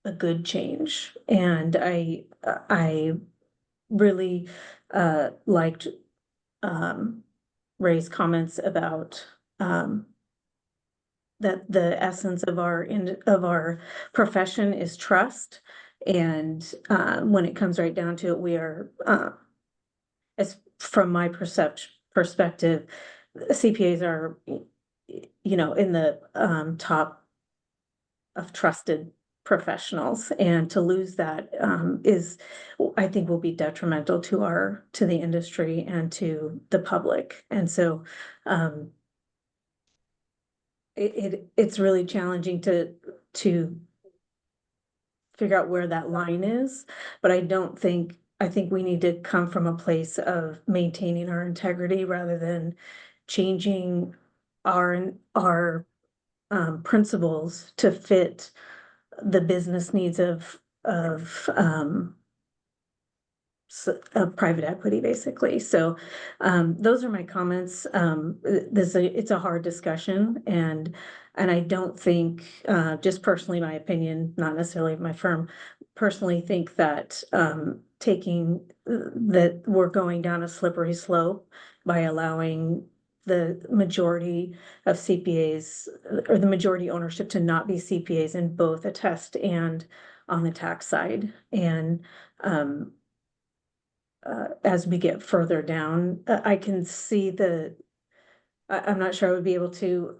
a good change. And I really liked Ray's comments about that the essence of our profession is trust. And when it comes right down to it, we are, as from my perspective, CPAs are, in the top of trusted professionals, and to lose that I think will be detrimental to the industry and to the public. And so it's really challenging to figure out where that line is, but I think we need to come from a place of maintaining our integrity rather than changing our principles to fit the business needs of private equity, basically. So those are my comments. It's a hard discussion, and I don't think, just personally, my opinion, not necessarily my firm, personally think that that we're going down a slippery slope by allowing the majority of CPAs, or the majority ownership, to not be CPAs in both attest and on the tax side. And as we get further down, I can see I'm not sure I would be able to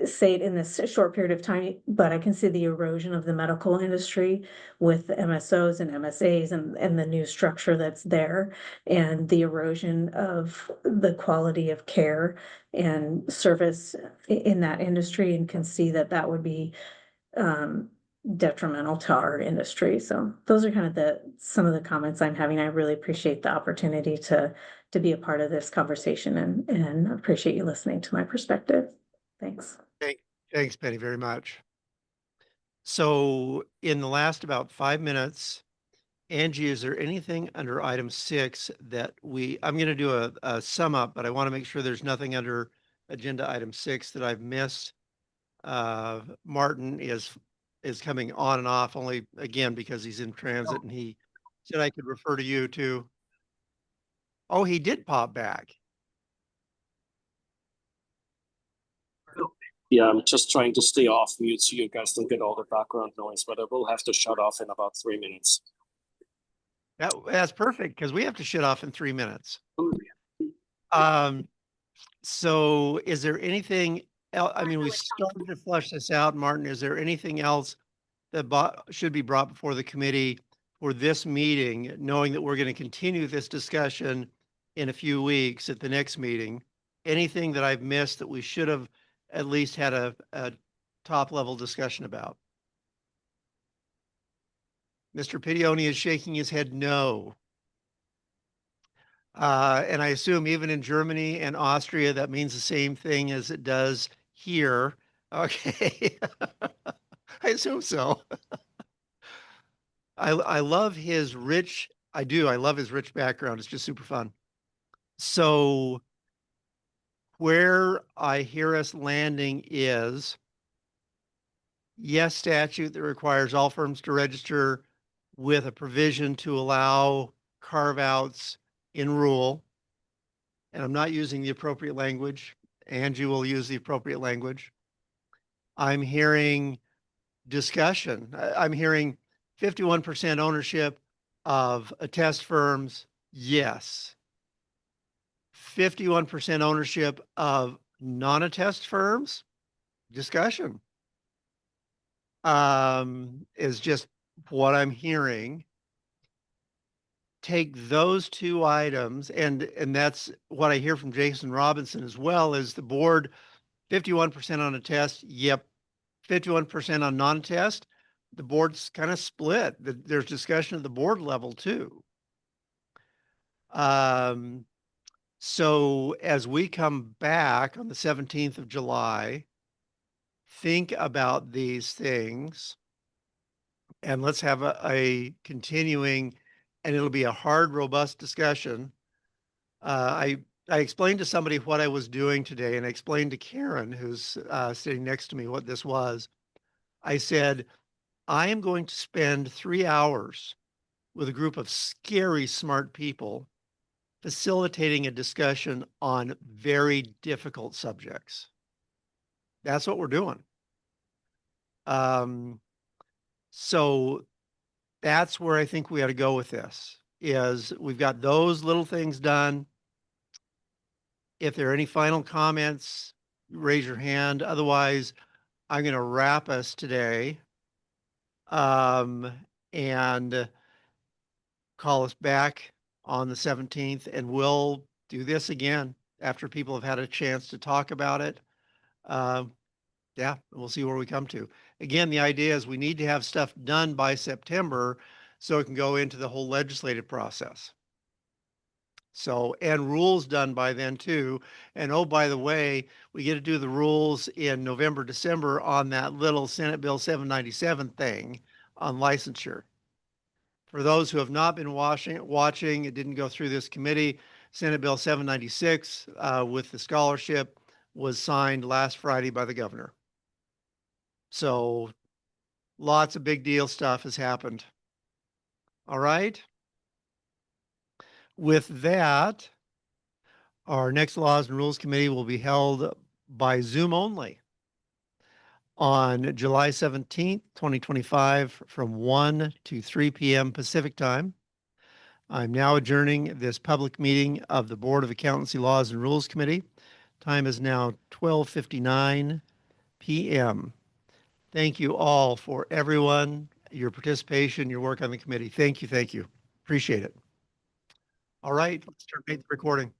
say it in this short period of time, but I can see the erosion of the medical industry with the MSOs and MSAs and the new structure that's there, and the erosion of the quality of care and service in that industry, and can see that would be detrimental to our industry. So those are kind of some of the comments I'm having. I really appreciate the opportunity to be a part of this conversation and appreciate you listening to my perspective. Thanks. Thanks, Penny, very much. So in the last about 5 minutes, Angie, is there anything under item 6 that I'm going to do a sum up, but I want to make sure there's nothing under agenda item 6 that I've missed. Martin is coming on and off only again because he's in transit, and he said I could refer to you too. Oh, he did pop back. Yeah, I'm just trying to stay off mute so you guys don't get all the background noise, but I will have to shut off in about 3 minutes. That's perfect because we have to shut off in 3 minutes. So is there anything else? I mean, we started to flush this out, Martin. Is there anything else that should be brought before the committee for this meeting, knowing that we're going to continue this discussion in a few weeks at the next meeting? Anything that I've missed that we should have at least had a top level discussion about? Mr. Pidioni is shaking his head no. And I assume even in Germany and Austria, that means the same thing as it does here. Okay. I assume so. I love his rich, I love his rich background. It's just super fun. So where I hear us landing is, yes, statute that requires all firms to register with a provision to allow carve-outs in rule. And I'm not using the appropriate language. Angie will use the appropriate language. I'm hearing discussion. I'm hearing 51% ownership of attest firms. Yes. 51% ownership of non-attest firms. Discussion. Is just what I'm hearing. Take those two items, and that's what I hear from Jason Robinson as well, is the board 51% on attest. Yep. 51% on non-attest. The board's kind of split. There's discussion at the board level too. So as we come back on the 17th of July, think about these things and let's have a continuing, and it'll be a hard, robust discussion. I explained to somebody what I was doing today, and I explained to Karen, who's sitting next to me, what this was. I said, I am going to spend 3 hours with a group of scary smart people facilitating a discussion on very difficult subjects. That's what we're doing. So that's where I think we ought to go with this, is we've got those little things done. If there are any final comments, raise your hand. Otherwise, I'm going to wrap us today and call us back on the 17th, and we'll do this again after people have had a chance to talk about it. Yeah, we'll see where we come to. Again, the idea is we need to have stuff done by September so it can go into the whole legislative process. So, and rules done by then too. And oh, by the way, we get to do the rules in November, December on that little Senate Bill 797 thing on licensure. For those who have not been watching, it didn't go through this committee. Senate Bill 796 with the scholarship was signed last Friday by the governor. So lots of big deal stuff has happened. All right. With that, our next Laws and Rules Committee will be held by Zoom only on July 17th, 2025 from 1 to 3 p.m. Pacific time. I'm now adjourning this public meeting of the Board of Accountancy Laws and Rules Committee. Time is now 12:59 p.m. Thank you all for everyone, your participation, your work on the committee. Thank you. Thank you. Appreciate it. All right, let's terminate the recording.